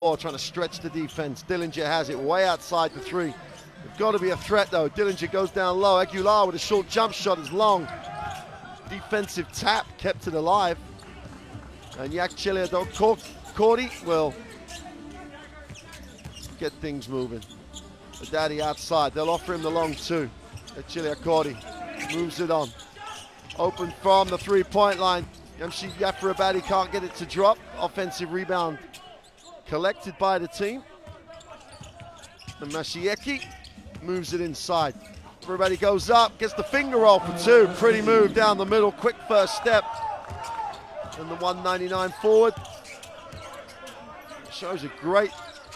trying to stretch the defense. Dillinger has it way outside the three. They've got to be a threat though. Dillinger goes down low. Aguilar with a short jump shot is long. Defensive tap kept it alive. And Cordy will get things moving. The daddy outside. They'll offer him the long two. Cordy moves it on. Open from the three-point line. Yamshi Yafarabadi can't get it to drop. Offensive rebound collected by the team. And Mashieki moves it inside. Everybody goes up, gets the finger roll for two. Pretty move down the middle, quick first step. And the 199 forward. Shows a great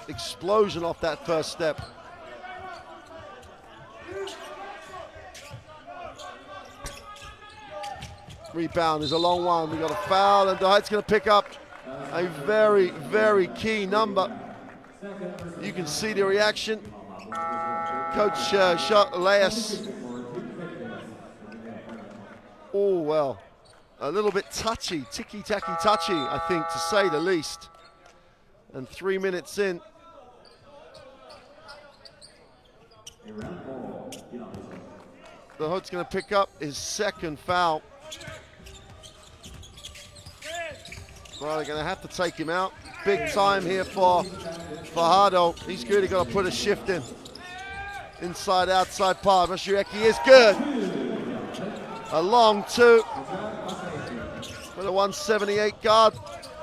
explosion off that first step. Rebound is a long one. We got a foul, and Dwight's going to pick up a very, very key number. You can see the reaction. Coach Elias. Oh, well, a little bit touchy, ticky-tacky touchy, I think, to say the least. And 3 minutes in. The Hood's going to pick up his second foul. Well, they're going to have to take him out. Big time here for Fajardo. He's good. He's got to put a shift in. Inside, outside part. Mashieki is good. A long two. For the 178 guard.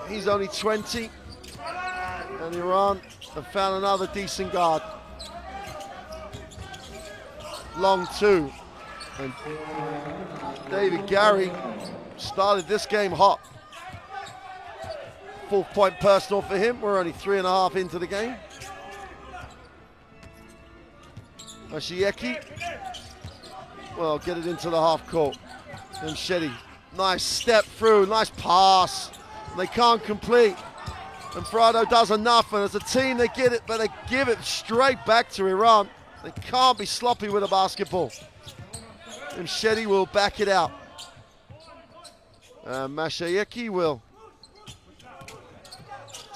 He's only 20. And Iran have found another decent guard. Long two. And David Gary started this game hot. 4-point personal for him. We're only 3.5 into the game. Mashieki. Well, get it into the half court. And Shetty. Nice step through, nice pass. They can't complete. And Frado does enough, and as a team they get it, but they give it straight back to Iran. They can't be sloppy with a basketball. And Shetty will back it out. Mashieki will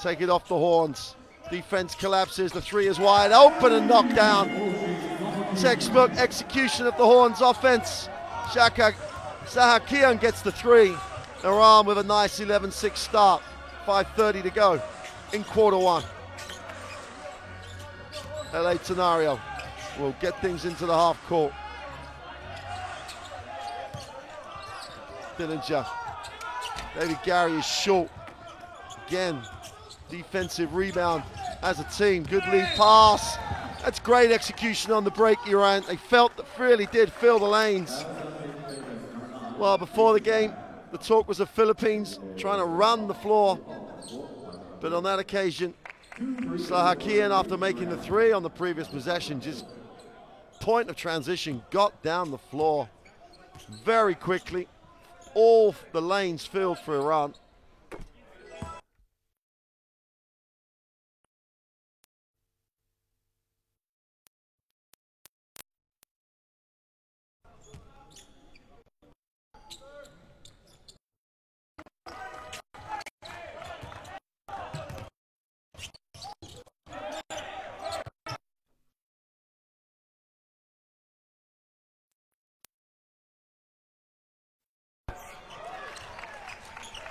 take it off the horns. Defense collapses, the three is wide open and knocked down. Textbook execution of the Horns offense. Sahakian gets the three. Iran with a nice 11-6 start. 5:30 to go in quarter one. LA Tenario will get things into the half court. Dillinger. David Gary is short. Again, defensive rebound as a team. Good lead pass. That's great execution on the break, Iran. They really did fill the lanes. Well, before the game, the talk was of Philippines trying to run the floor. But on that occasion, Sahakian, after making the three on the previous possession, just point of transition, got down the floor very quickly. All the lanes filled for Iran.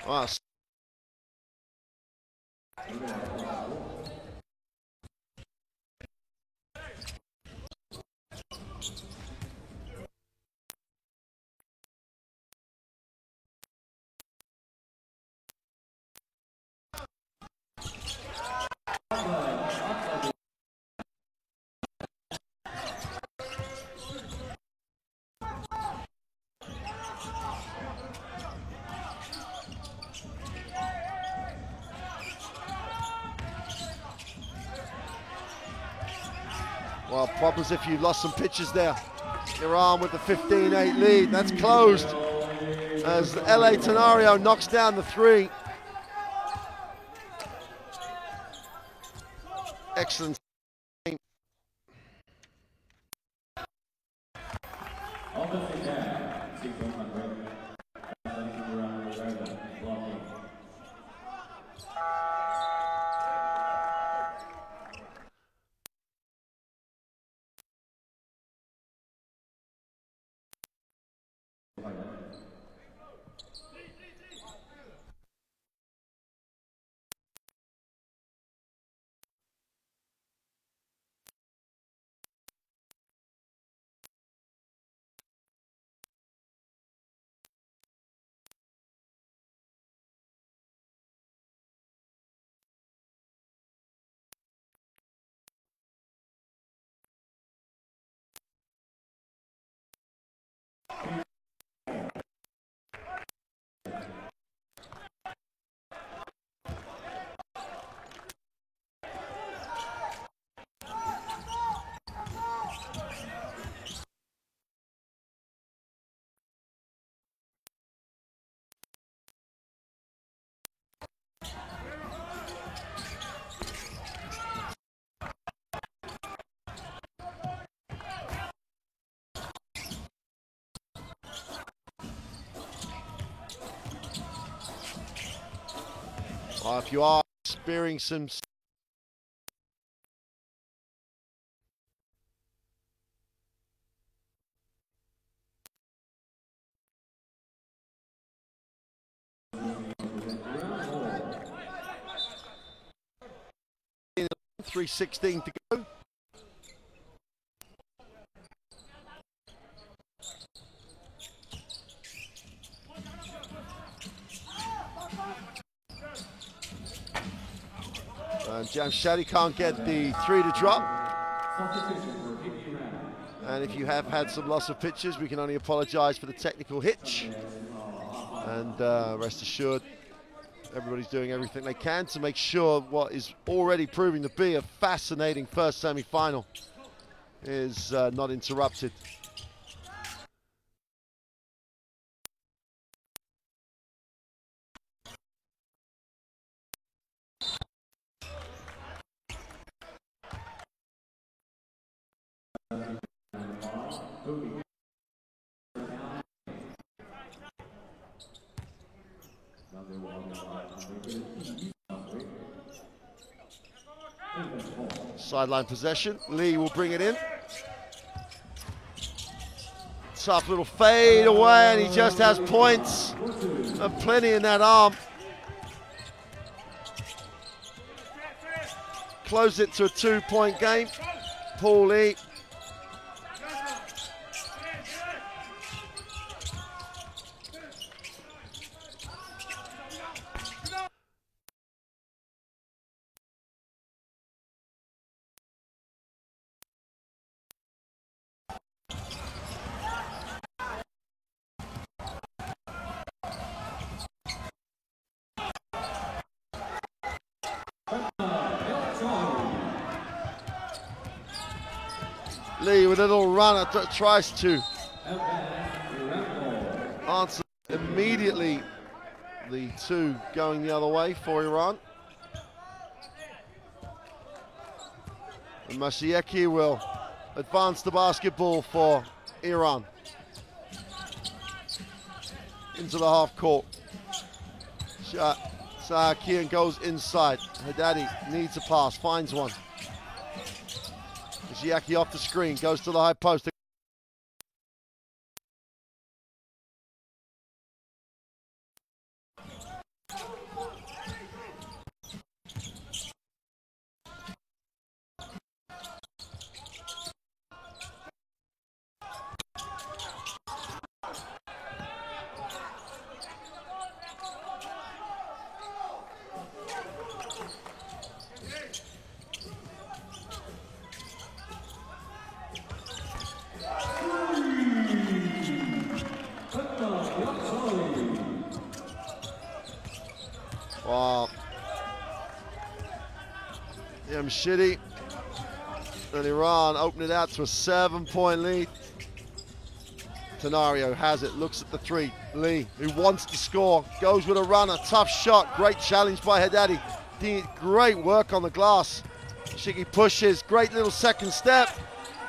Wow. Well, problems if you lost some pitches there. Iran with the 15-8 lead. That's closed as LA Tenario knocks down the three. Excellent. If you are experiencing some .316 to go. And Jamshadi can't get the 3 to drop. And if you have had some loss of pitches, we can only apologize for the technical hitch. And rest assured, everybody's doing everything they can to make sure what is already proving to be a fascinating first semi-final is not interrupted. Sideline possession. Lee will bring it in. Tough little fade away, and he just has points and plenty in that arm. Close it to a 2-point game. Paul Lee. Lee with a little runner tries to answer immediately. The 2 going the other way for Iran. And Masieki will advance the basketball for Iran into the half court. Sahakian goes inside. Haddadi needs a pass, finds one. Ziaki off the screen, goes to the high post. Wow. Shitty. And Iran open it out to a 7-point lead. Tenario has it, looks at the 3. Lee, who wants to score, goes with a runner. Tough shot, great challenge by Haddadi. Great work on the glass. Shiki pushes, great little second step.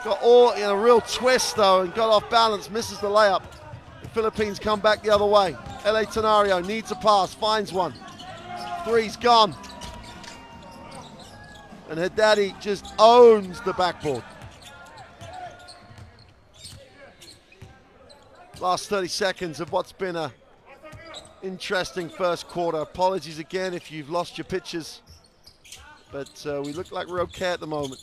Got all in a real twist though and got off balance, misses the layup. The Philippines come back the other way. LA Tenario needs a pass, finds one. 3's gone. And Haddadi just owns the backboard. Last 30 seconds of what's been a interesting first quarter. Apologies again if you've lost your pitches, but we look like we're okay at the moment.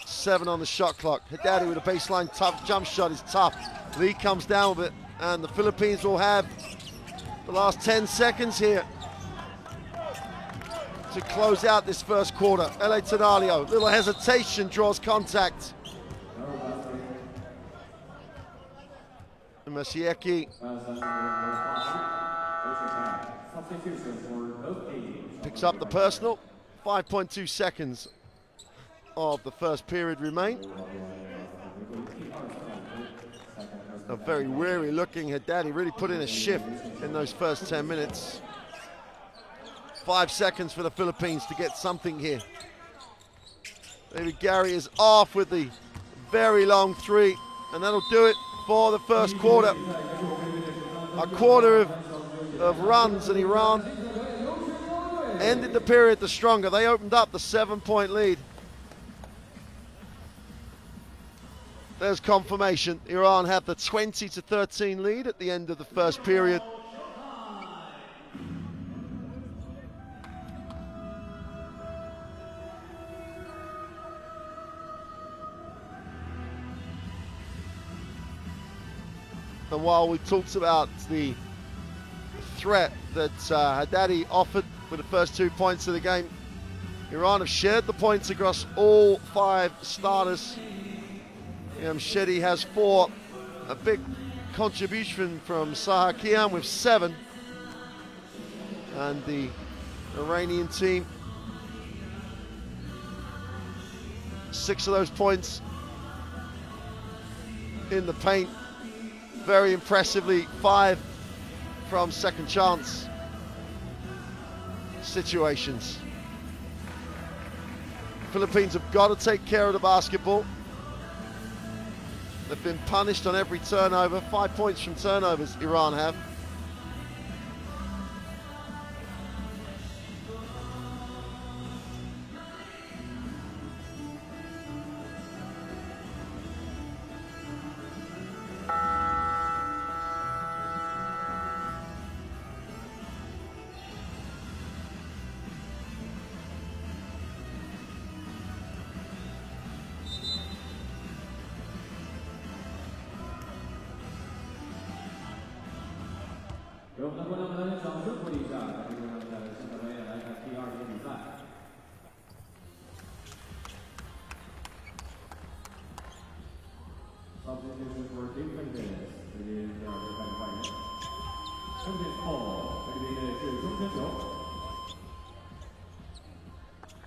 7 on the shot clock. Haddadi with a baseline tough jump shot is tough. Lee comes down with it, and the Philippines will have the last 10 seconds here to close out this first quarter. LA Tenario, little hesitation, draws contact. Masieki picks up the personal. 5.2 seconds of the first period remain. A very weary looking Haddadi, really put in a shift in those first 10 minutes. 5 seconds for the Philippines to get something here. Maybe Gary is off with the very long 3, and that'll do it for the first quarter. A quarter of runs in Iran. ended the period the stronger. They opened up the 7-point lead. There's confirmation. Iran had the 20-13 lead at the end of the first period. And while we talked about the threat that Haddadi offered with the first 2 points of the game, Iran have shared the points across all 5 starters. Shedi has 4, a big contribution from Sahakian with 7, and the Iranian team, 6 of those points in the paint. Very impressively, 5 from second chance situations. Philippines have got to take care of the basketball. They've been punished on every turnover. 5 points from turnovers, Iran have.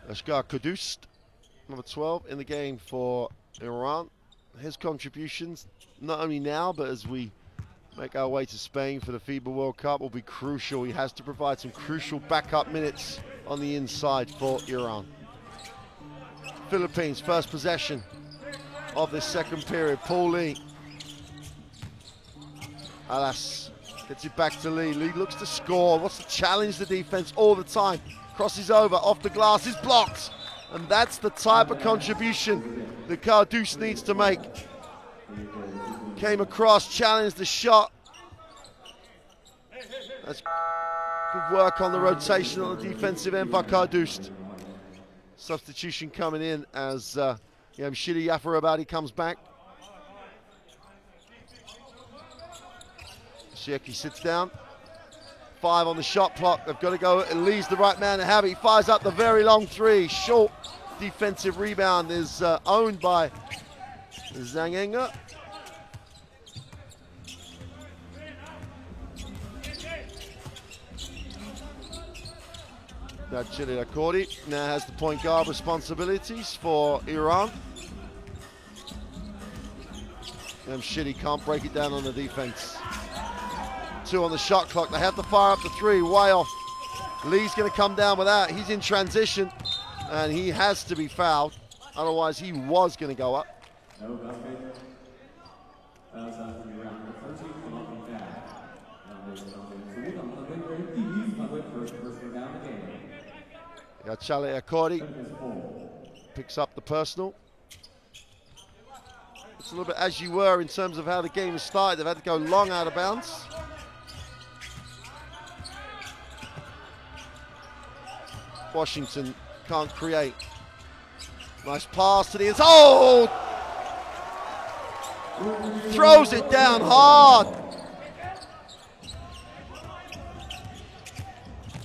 Ashgar Kudust, number 12 in the game for Iran. His contributions, not only now, but as we make our way to Spain for the FIBA World Cup, will be crucial. He has to provide some crucial backup minutes on the inside for Iran. Philippines, first possession of this second period. Paul Lee. Alas gets it back to Lee. Lee looks to score, wants to challenge the defense all the time. Crosses over, off the glass, is blocked. And that's the type of contribution that Kardus needs to make. Came across, challenged the shot. That's good work on the rotation on the defensive end by Kardus. Substitution coming in as Shidi Yafarabadi comes back. Shieki sits down. 5 on the shot clock. They've got to go. It leaves the right man to have it. He fires up the very long 3. Short defensive rebound is owned by Zangenga. Now Chile Akori now has the point guard responsibilities for Iran. And Shidi can't break it down on the defense. 2 on the shot clock. They have to fire up the 3, way off. Lee's going to come down with that. He's in transition, and he has to be fouled. Otherwise, he was going to go up. Chale Akori picks up the personal. It's a little bit as you were in terms of how the game has started. They've had to go long out of bounds. Washington can't create. Nice pass to the inside. Oh! Throws it down hard.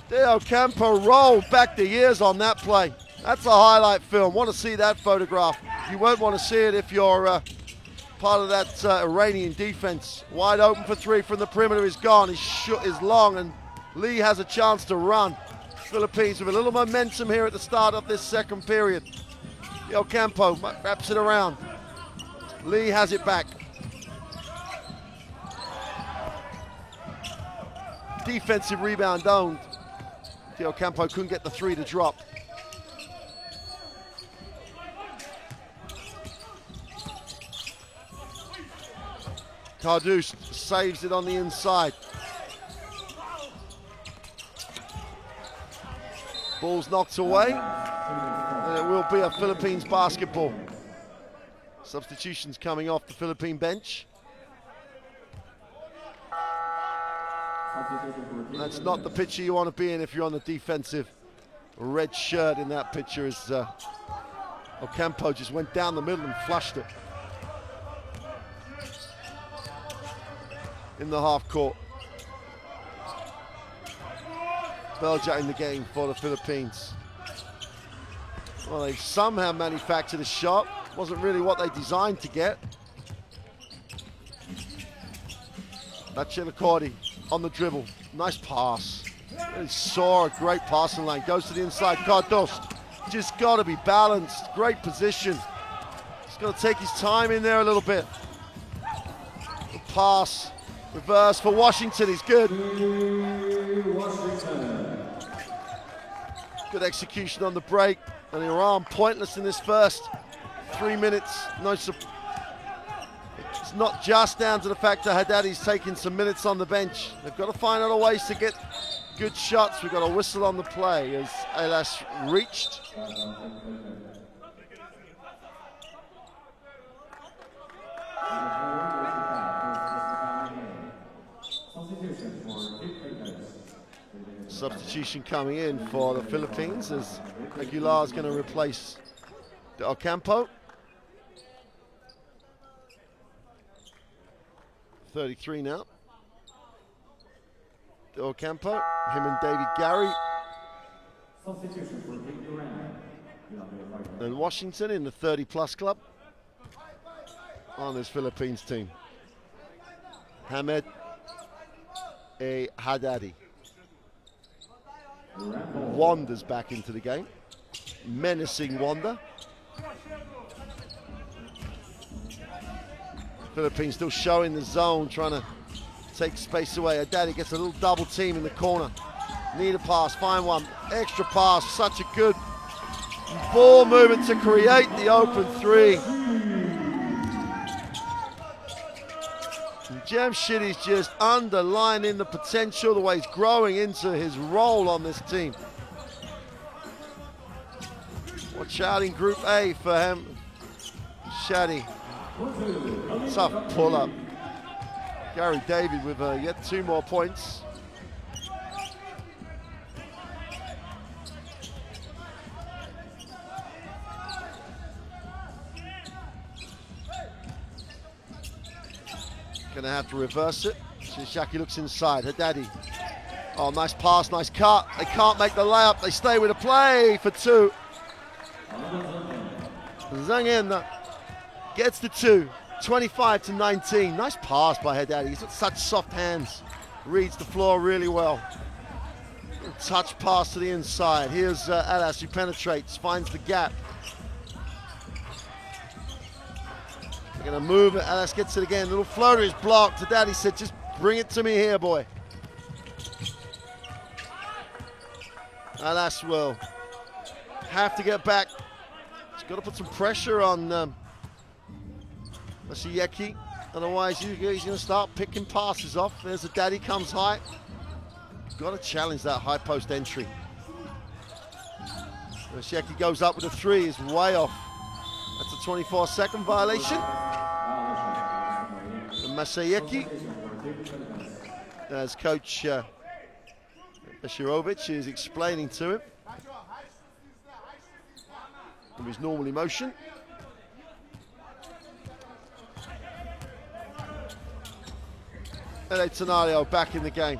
Del Campo rolled back the years on that play. That's a highlight film. Want to see that photograph. You won't want to see it if you're part of that Iranian defense. Wide open for 3 from the perimeter is gone. His shot is long, and Lee has a chance to run. Philippines with a little momentum here at the start of this second period. Del Campo wraps it around. Lee has it back. Defensive rebound owned. Del Campo couldn't get the 3 to drop. Kardus saves it on the inside. Ball's knocked away, and it will be a Philippines basketball. Substitutions coming off the Philippine bench. That's not the picture you want to be in if you're on the defensive. Red shirt in that picture is Ocampo just went down the middle and flushed it in the half court. Belja in the game for the Philippines. Well, they somehow manufactured a shot. Wasn't really what they designed to get. Chilicordi on the dribble. Nice pass. Really saw a great passing lane. Goes to the inside. Cardos. Just got to be balanced. Great position. Just got to take his time in there a little bit. The pass. Reverse for Washington. He's good. Good execution on the break. And Iran pointless in this first 3 minutes. No support. It's not just down to the fact that Haddadi's taking some minutes on the bench. They've got to find other ways to get good shots. We've got a whistle on the play as Elas reached. Substitution coming in for the Philippines as Aguilar is going to replace Ocampo. 33 now. Ocampo, him and David Gary. And Washington in the 30-plus club on this Philippines team. Hamed Haddadi. Wanda's back into the game. Menacing Wanda. Philippines still showing the zone, trying to take space away. Haddadi gets a little double team in the corner. Need a pass, find one. Extra pass, such a good ball movement to create the open three. Jamshiddy's just underlining the potential, the way he's growing into his role on this team. Watch out in Group A for him. Shadi. Tough pull-up. Gary David with yet 2 more points. Gonna have to reverse it. Shaki looks inside. Haddadi. Oh, nice pass, nice cut. They can't make the layup. They stay with a play for 2. Zhang gets the 2. 25-19. Nice pass by Haddadi. He's got such soft hands. Reads the floor really well. Touch pass to the inside. Here's Alas who penetrates, finds the gap. They're going to move it. Alas gets it again. Little floater is blocked. Haddadi said, just bring it to me here, boy. Alas will have to get back. He's got to put some pressure on Masayeki. Otherwise, he's going to start picking passes off. There's Haddadi, comes high. Got to challenge that high post entry. Masayeki goes up with a 3. Is way off. That's a 24-second violation. And Masayeki, as Coach Beshirovic is explaining to him, from his normal emotion. Ele Tenario back in the game.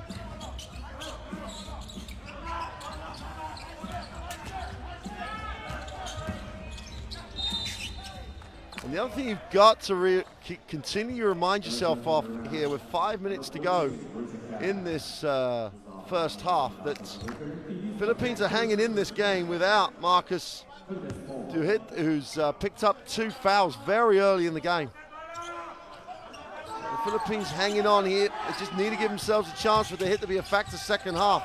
And the other thing you've got to continue to remind yourself of here with 5 minutes to go in this first half, that Philippines are hanging in this game without Marcus Duhit, who's picked up 2 fouls very early in the game. The Philippines hanging on here. They just need to give themselves a chance for the hit to be a factor second half.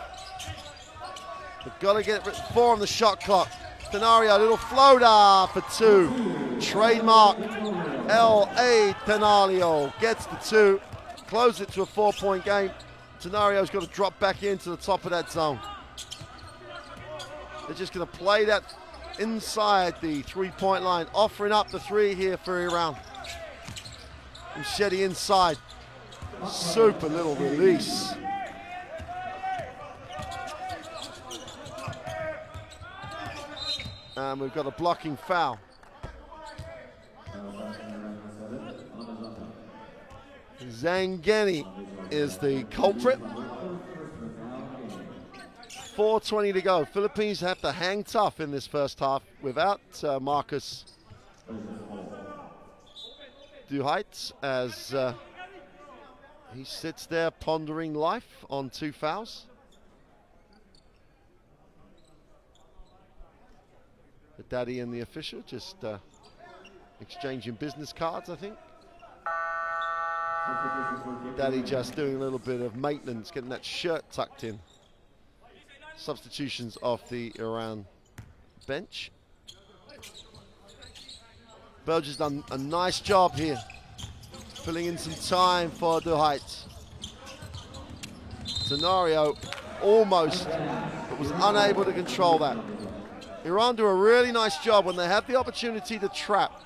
They've got to get 4 on the shot clock. Tenario, little floater for 2. Trademark L.A. Tenario gets the 2. Close it to a 4-point game. Tenario's got to drop back into the top of that zone. They're just going to play that inside the three-point line, offering up the three here for Iran. Mshedi inside. Super little release. And we've got a blocking foul. Zangeni is the culprit. 4:20 to go. Philippines have to hang tough in this first half without Marcus Duhait, as he sits there pondering life on 2 fouls. The daddy and the official just exchanging business cards, I think. Daddy just doing a little bit of maintenance, getting that shirt tucked in. Substitutions off the Iran bench. Belgium's done a nice job here, filling in some time for Duhait. Scenario almost, but was unable to control that. Iran do a really nice job when they have the opportunity to trap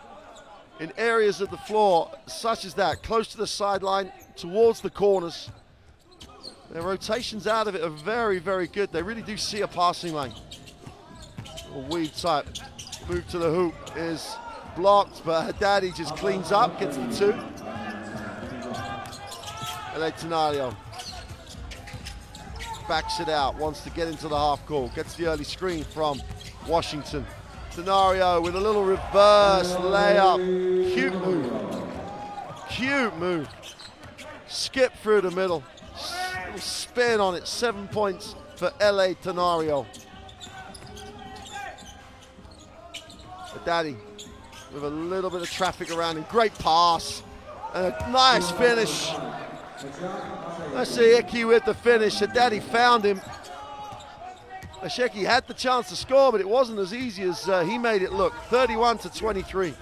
in areas of the floor such as that, close to the sideline, towards the corners. Their rotations out of it are very, very good. They really do see a passing lane. A weave type move to the hoop is blocked, but Haddadi just cleans up, gets the 2. Electonario backs it out, wants to get into the half court, gets the early screen from Washington. Scenario with a little reverse layup. Cute move. Cute move. Skip through the middle. Little spin on it. 7 points for LA Tenario. Daddy with a little bit of traffic around him. Great pass. And a nice finish. Asheki with the finish. Daddy found him. Asheki had the chance to score, but it wasn't as easy as he made it look. 31-23.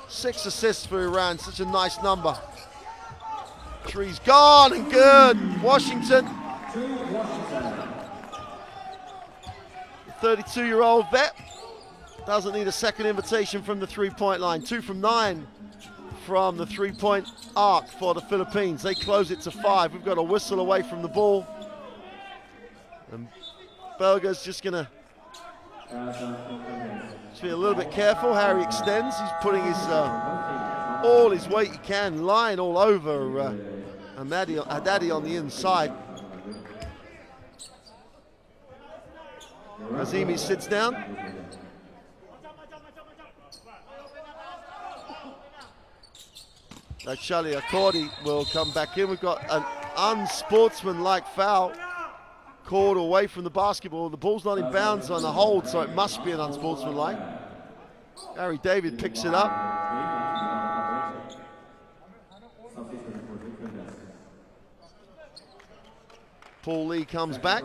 6 assists for Iran. Such a nice number. Three's gone and good. Washington. The 32-year-old vet doesn't need a second invitation from the three-point line. 2 from 9 from the three-point arc for the Philippines. They close it to 5. We've got a whistle away from the ball. And Belga's just going to be a little bit careful how he extends. He's putting his all his weight he can, lying all over Haddadi on the inside. Azimi sits down. Charlie Accordi will come back in. We've got an unsportsmanlike foul called away from the basketball. The ball's not in bounds on the hold, so it must be an unsportsmanlike. Harry David picks it up. Paul Lee comes back.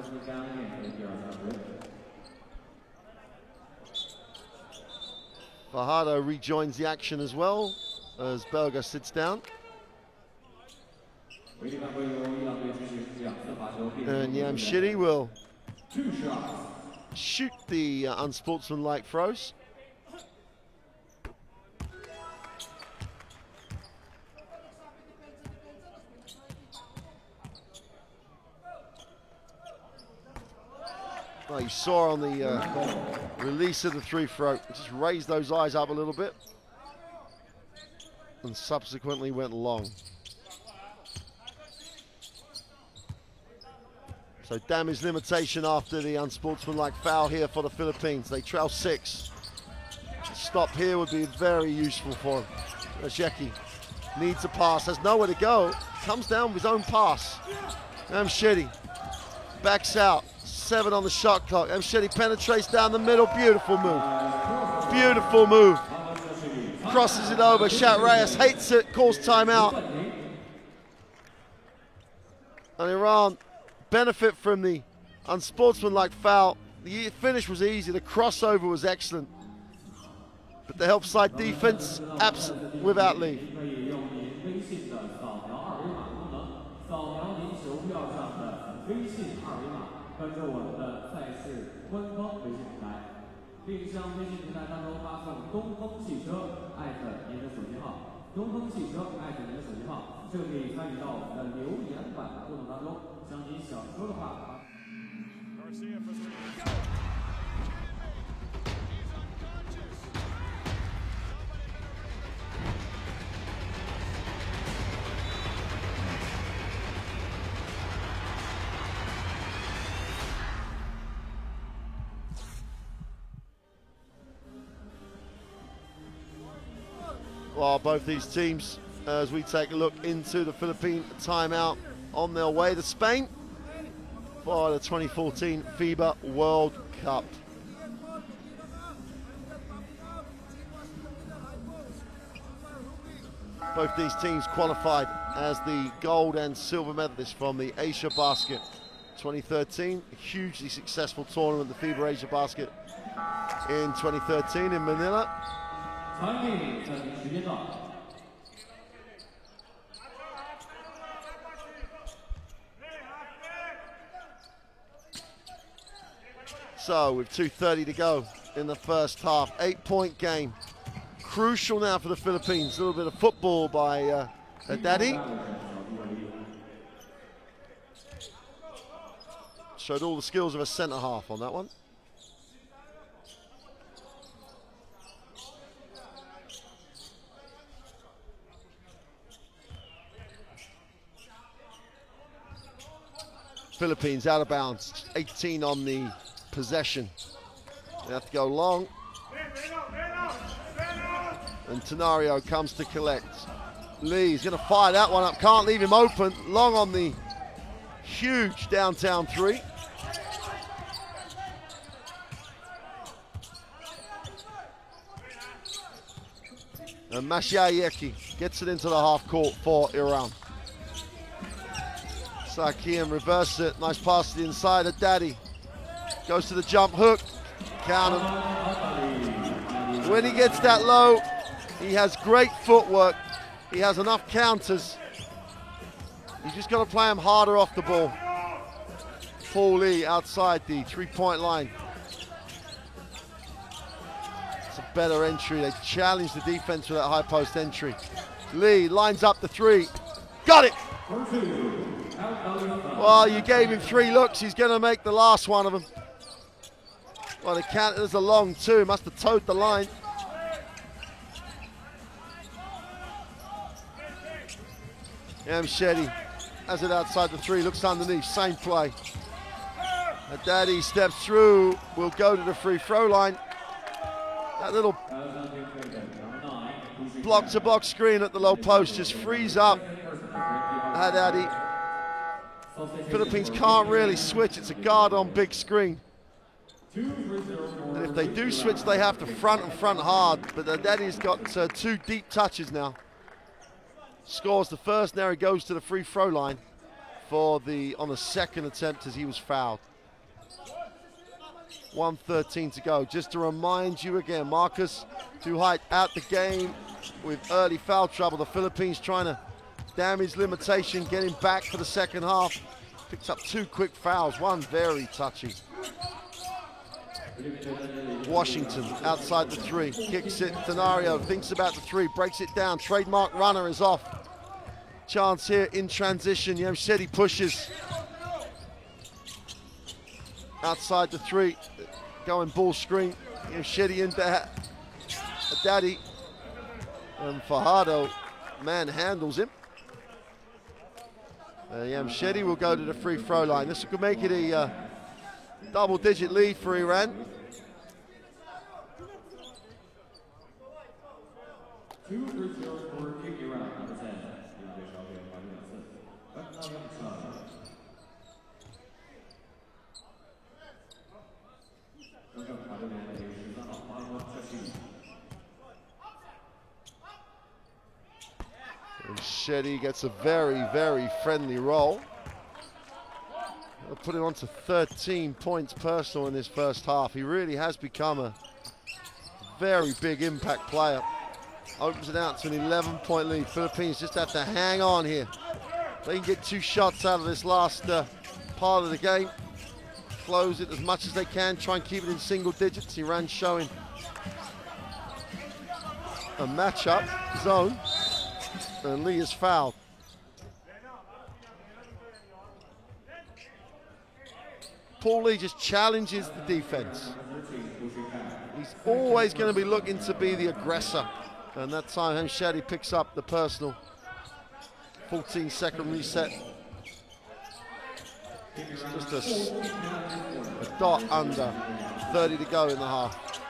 Fajardo rejoins the action as well as Belga sits down. And Yamshidi will shoot the unsportsmanlike throws. Well, you saw on the release of the three throw, just raised those eyes up a little bit and subsequently went long. So damage limitation after the unsportsmanlike foul here for the Philippines. They trail 6. A stop here would be very useful for him. Asheki needs a pass, has nowhere to go. Comes down with his own pass. Mshedi backs out. 7 on the shot clock. Mshedi penetrates down the middle. Beautiful move. Beautiful move. Crosses it over. Shat Reyes hates it, calls timeout. And Iran benefit from the unsportsmanlike foul. The finish was easy. The crossover was excellent. But the help side defense absent without leave. 关注我们的赛事官方微信平台，并向微信平台当中发送"东风汽车"您的手机号，"东风汽车"您的手机号，就可以参与到我们的留言板的互动当中，将你想说的话。 Well, both these teams, as we take a look into the Philippine timeout, on their way to Spain for the 2014 FIBA World Cup. Both these teams qualified as the gold and silver medalists from the Asia Basket 2013, a hugely successful tournament, the FIBA Asia Basket in 2013 in Manila. So with 2:30 to go in the first half, 8-point game. Crucial now for the Philippines. A little bit of football by Daddy. Showed all the skills of a centre half on that one. Philippines out of bounds, 18 on the possession. They have to go long. And Tenario comes to collect. Lee's going to fire that one up, can't leave him open. Long on the huge downtown three. And Mashiayeki gets it into the half court for Iran. Sakian reverse it, nice pass to the inside of Daddy. Goes to the jump hook, count him. When he gets that low, he has great footwork. He has enough counters. You just got to play him harder off the ball. Paul Lee outside the three-point line. It's a better entry. They challenge the defense with that high post entry. Lee lines up the three. Got it! Well, you gave him 3 looks. He's going to make the last one of them. Well, the counters are long too. Must have towed the line. Shetty has it outside the 3. Looks underneath. Same play. Daddy steps through. Will go to the free throw line. That little block-to-box screen at the low post just frees up Daddy. Philippines can't really switch. It's a guard on big screen. And if they do switch, they have to front and front hard. But Daddy's got 2 deep touches now. Scores the first. Now he goes to the free throw line for on the second attempt as he was fouled. 1:13 to go. Just to remind you again, Marcus Duhait out the game with early foul trouble. The Philippines trying to damage limitation, getting back for the second half. Picks up 2 quick fouls, one very touchy. Washington outside the 3, kicks it. Tenario thinks about the 3, breaks it down. Trademark runner is off. Chance here in transition. Yemshedi pushes. Outside the 3, going ball screen. Yemshedi into Daddy. And Fajardo manhandles him. Yemshedi will go to the free throw line. This could make it a double-digit lead for Iran. And Shetty gets a very, very friendly roll. They'll put him on to 13 points personal in this first half. He really has become a very big impact player. Opens it out to an 11-point lead. Philippines just have to hang on here. They can get 2 shots out of this last part of the game. close it as much as they can, try and keep it in single digits. Iran showing a matchup zone, and Lee is fouled. Paul Lee just challenges the defense. He's always going to be looking to be the aggressor, and that time Hamshadi picks up the personal. 14-second reset. It's just a dot under. 30 to go in the half.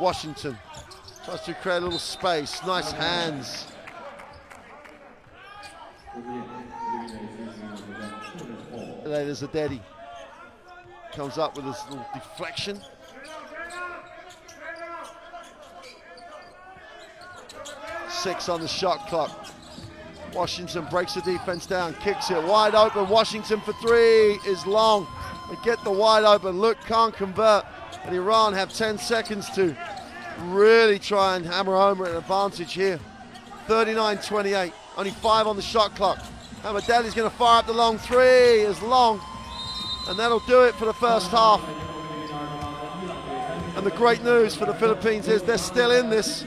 Washington tries to create a little space. Nice hands. There's a Daddy. Comes up with this little deflection. Six on the shot clock. Washington breaks the defense down, kicks it wide open. Washington for three is long. They get the wide open look, can't convert. And Iran have 10 seconds to really try and hammer home an advantage here. 39-28, only 5 on the shot clock. Hamadali's going to fire up the long three, is long. And that'll do it for the first half. And the great news for the Philippines is they're still in this,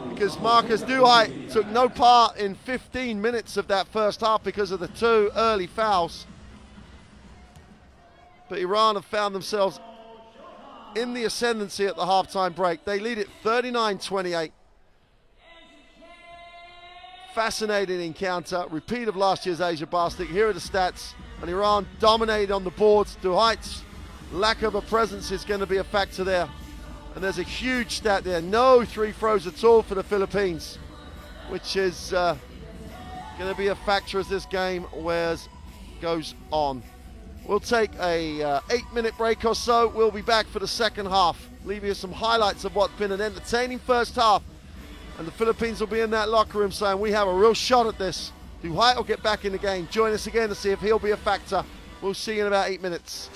because Marcus Duhai took no part in 15 minutes of that first half because of the 2 early fouls. But Iran have found themselves in the ascendancy at the halftime break. They lead it 39-28. Fascinating encounter, repeat of last year's Asia Basket. Here are the stats, and Iran dominated on the boards. Duhait's lack of a presence is going to be a factor there. And there's a huge stat there, no 3 throws at all for the Philippines, which is going to be a factor as this game goes on. We'll take a 8-minute break or so. We'll be back for the second half, leaving you some highlights of what's been an entertaining first half. And the Philippines will be in that locker room saying, we have a real shot at this. Duhait will get back in the game. Join us again to see if he'll be a factor. We'll see you in about 8 minutes.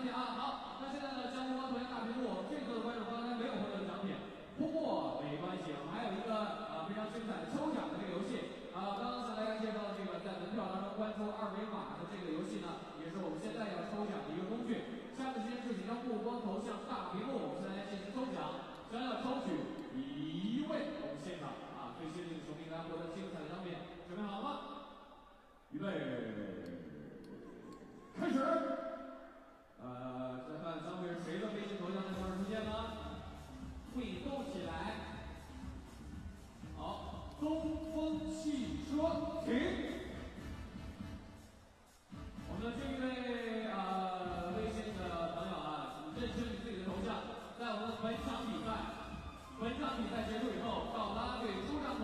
品啊。好，那现在呢，将目光投向大屏幕。这个观众刚才没有获得奖品，不过没关系，我们还有一个非常精彩的抽奖的这个游戏。刚刚向大家介绍这个在门票当中关出二维码的这个游戏呢，也是我们现在要抽奖的一个工具。下面时间就请将目光投向大屏幕，我们现在进行抽奖，将要抽取1位我们现场最先进的球迷来获得精彩的奖品。准备好了吗？预备，开始。再看将会是谁的飞行头像在这儿出现呢？会动起来。好，东风汽车停。我们的这一位微信的朋友认清你自己的头像，在我们本场比赛结束以后，到啦啦队出场口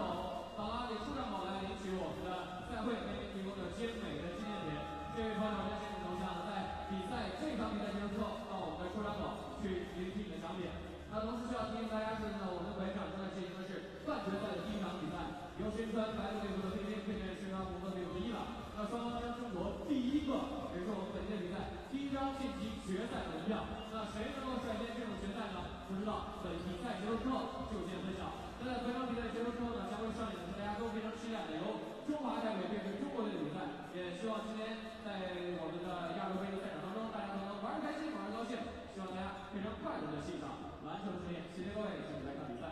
来领取我们的赛会为您提供的精美的纪念品。这位朋友认清你的头像，在这场比赛结束之后，到我们的出场口去领取你的奖品。那同时需要提醒大家是呢，我们本场正在进行的是半决赛的第一场比赛，由身穿白色队服的菲律宾对阵身穿红色队服的伊朗。那双方将争夺第一个，也是我们本届比赛第一张晋级决赛的门票。那谁能够率先进入决赛呢？不知道，等比赛结束之后就见分晓。那在本场比赛结束之后呢，将会上演的是大家都非常期待的由中华台北对阵中国队的比赛。也希望今天在我们的亚洲杯的赛场当中，大家都能玩得开心，玩得高兴。希望大家非常快乐的欣赏篮球之夜。谢谢各位，请来看比赛。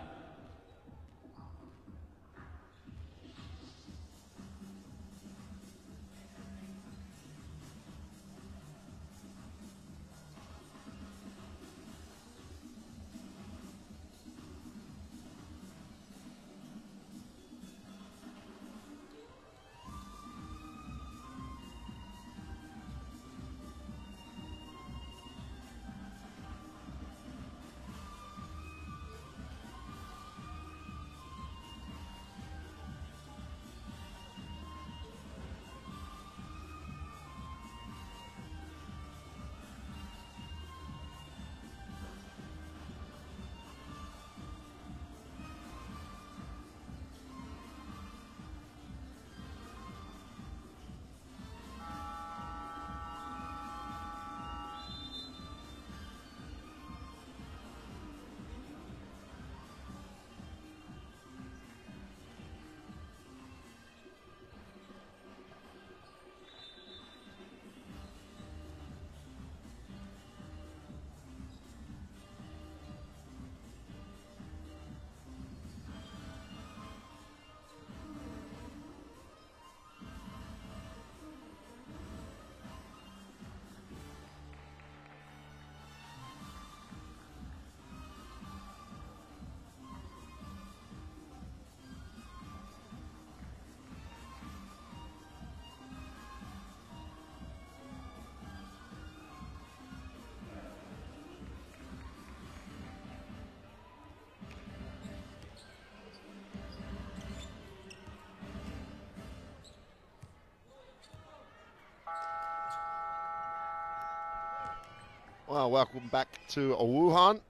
Well, welcome back to Wuhan.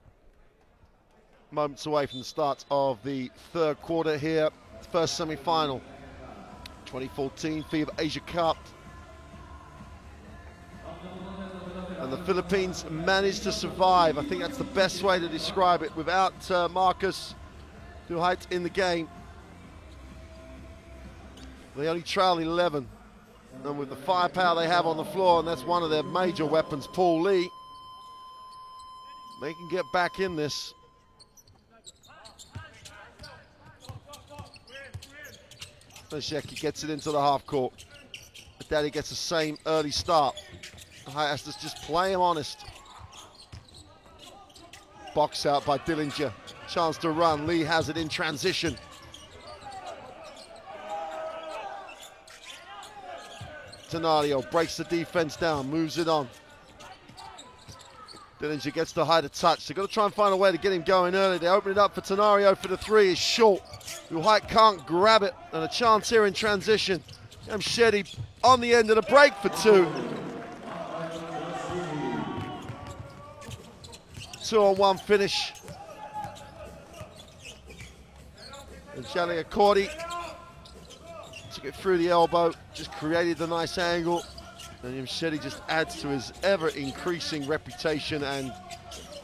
Moments away from the start of the third quarter here. First semi-final, 2014 FIBA Asia Cup. And the Philippines managed to survive. I think that's the best way to describe it. Without Marcus Duhait in the game, they only trail 11. And with the firepower they have on the floor, and that's one of their major weapons, Paul Lee, they can get back in this. Sheki gets it into the half court. Daddy gets the same early start. Has to just play him honest. Box out by Dillinger. Chance to run. Lee has it in transition. Tenario breaks the defense down, moves it on. Dillinger gets to hide a touch. They've got to try and find a way to get him going early. They open it up for Tenario for the three. Is short. White can't grab it. And a chance here in transition. Shetty on the end of the break for two. 2-on-1 finish. And Shali Accordi took it through the elbow, just created the nice angle. And Yamshedi just adds to his ever-increasing reputation and,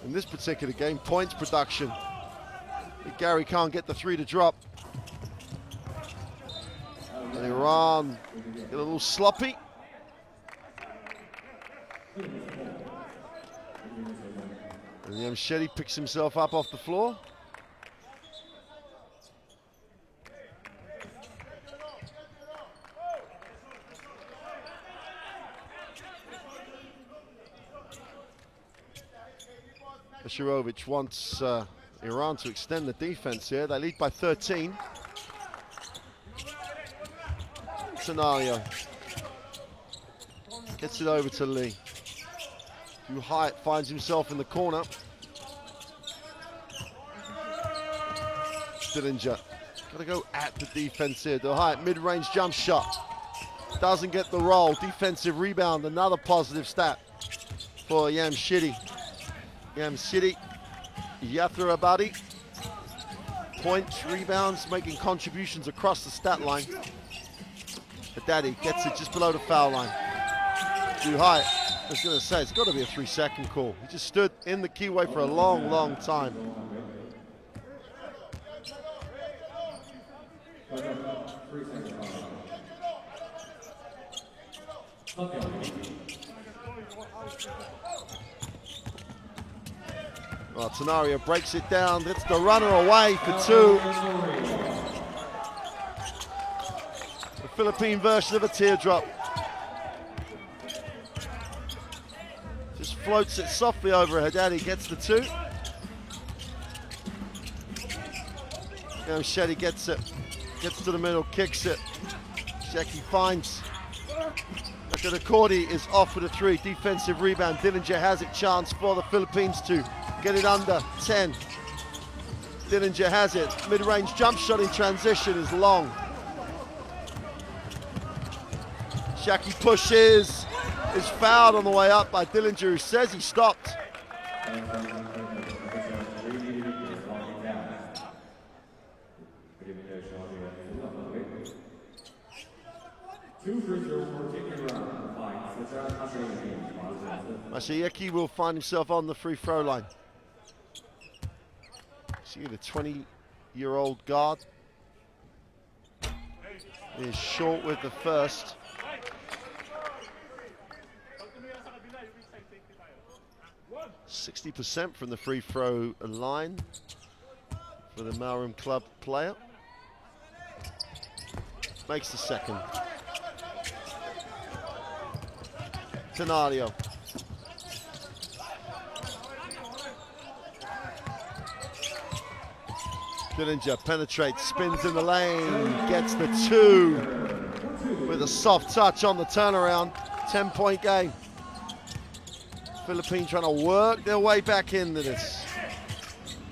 in this particular game, points production. But Gary can't get the three to drop. And Iran get a little sloppy. And Yamshedi picks himself up off the floor. Bashirovic wants Iran to extend the defense here. They lead by 13. Scenario gets it over to Lee. Too Hyatt finds himself in the corner. Dillinger got to go at the defense here. The Hyatt mid-range jump shot doesn't get the roll. Defensive rebound, another positive stat for Yamshedi. Yamshedi, Yathrabadi, points, rebounds, making contributions across the stat line. Haddadi gets it just below the foul line. Too high. I was going to say, it's got to be a 3-second call. He just stood in the keyway for a long, long time. Well, Tenario breaks it down, gets the runner away for two. The Philippine version of a teardrop. Just floats it softly over Haddadi, gets the two. Yamshedi gets it, gets to the middle, kicks it. Sheki finds. Akadakori is off with a three, defensive rebound. Dillinger has it, chance for the Philippines to get it under 10. Dillinger has it, mid-range jump shot in transition is long. Shaki pushes, is fouled on the way up by Dillinger, who says he stopped. Masayeki will find himself on the free throw line. See the 20-year-old guard is short with the first. %60 from the free throw line for the Malram Club player. Makes the second. Tenario. Dillinger penetrates, spins in the lane, gets the two with a soft touch on the turnaround. 10-point game. Philippines trying to work their way back into this.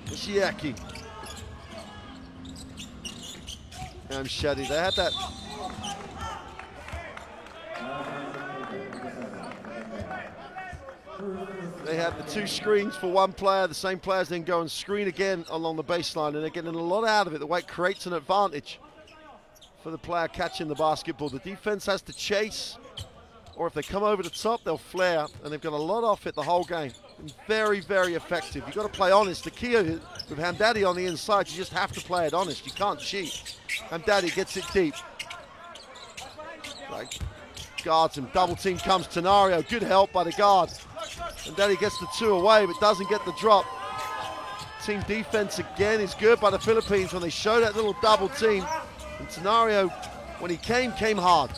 Nishiaki. Yamshedi, they had that. They have the two screens for one player. The same players then go and screen again along the baseline, and they're getting a lot out of it. The way it creates an advantage for the player catching the basketball. The defense has to chase, or if they come over the top, they'll flare, and they've got a lot off it the whole game. And very, very effective. You've got to play honest. The key with Hamdani on the inside, you just have to play it honest. You can't cheat. Hamdani gets it deep. Like, guards him. Double team comes Tenario. Good help by the guard. And then he gets the two away, but doesn't get the drop. Team defense again is good by the Philippines when they show that little double team. And Tenario, when he came hard.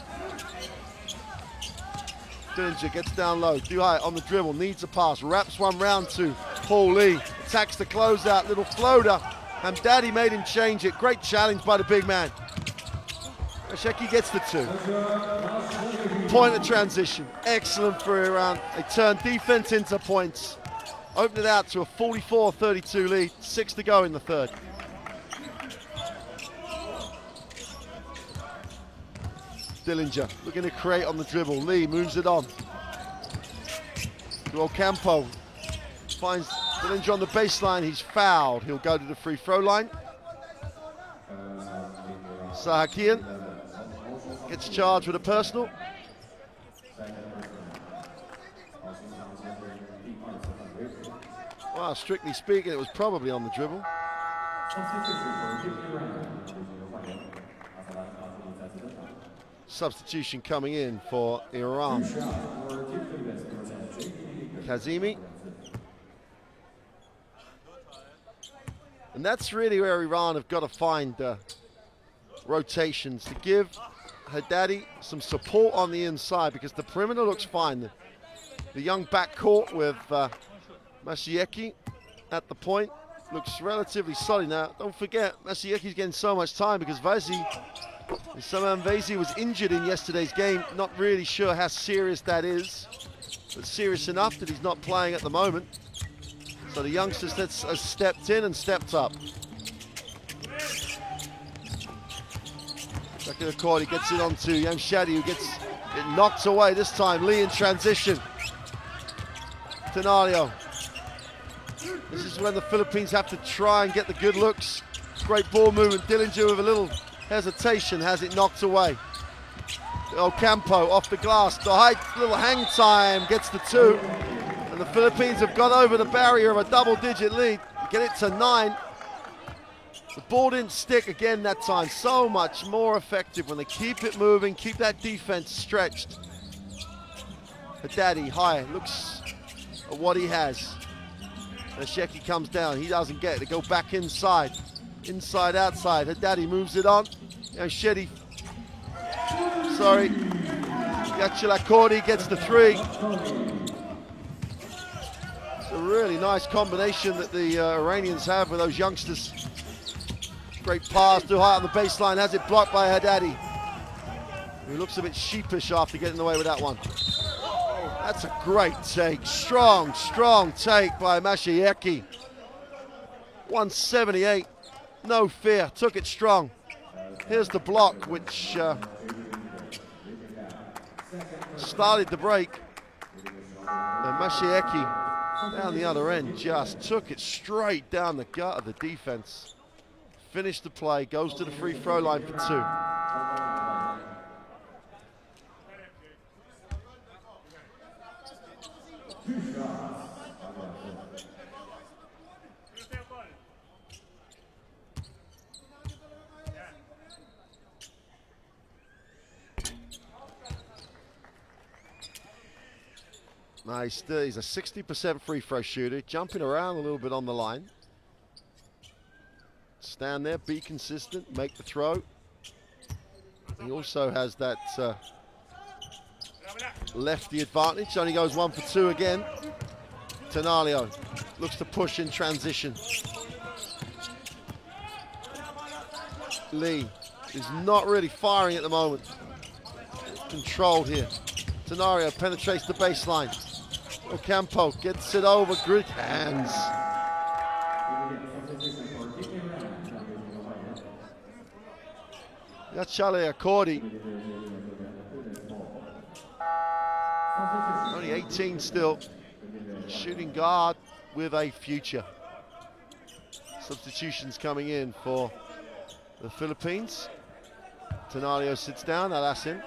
Dillinger gets down low. Duhai on the dribble, needs a pass, wraps one round to Paul Lee. Attacks the closeout, little floater. And Daddy made him change it. Great challenge by the big man. Sheki gets the two. Point of transition. Excellent for Iran. They turn defense into points. Open it out to a 44-32 lead. 6 to go in the third. Dillinger looking to create on the dribble. Lee moves it on. To Ocampo. Finds Dillinger on the baseline. He's fouled. He'll go to the free throw line. Sahakian gets charged with a personal. Well, strictly speaking, it was probably on the dribble. Substitution coming in for Iran. Kazemi. And that's really where Iran have got to find rotations to give Haddadi some support on the inside, because the perimeter looks fine. The young backcourt with Mashieki at the point looks relatively solid. Now, don't forget, Mashieki's getting so much time because Saman Vazi was injured in yesterday's game. Not really sure how serious that is, but serious enough that he's not playing at the moment. So the youngsters has stepped in and stepped up. Back in the court, he gets it on to Yamshadi, who gets it knocked away this time. Lee in transition. Tenario. This is when the Philippines have to try and get the good looks. Great ball movement. Dillinger with a little hesitation has it knocked away. Ocampo off the glass. The little hang time gets the 2. And the Philippines have got over the barrier of a double-digit lead. Get it to 9. The ball didn't stick again that time. So much more effective when they keep it moving, keep that defense stretched. Haddadi high, looks at what he has. Sheki comes down, he doesn't get it. They go back inside, outside. Haddadi moves it on. Shedi, sorry. Yachilakori gets the 3. It's a really nice combination that the Iranians have with those youngsters. Great pass too high on the baseline, has it blocked by Haddadi, who looks a bit sheepish after getting away with that one. That's a great take, strong take by Mashieki. 178, no fear, took it strong. Here's the block, which started the break. And Mashieki down the other end just took it straight down the gut of the defense. Finished the play, goes to the free throw line for 2. Nice, he's a 60% free throw shooter, jumping around a little bit on the line. Stand there, be consistent, make the throw. He also has that lefty advantage, only goes 1 for 2 again. Tenario looks to push in transition. Lee is not really firing at the moment. Controlled here. Tenario penetrates the baseline. Ocampo gets it over, good hands. Yachale Akkordi. Only 18 still. Shooting guard with a future. Substitutions coming in for the Philippines. Tenario sits down, Alasin.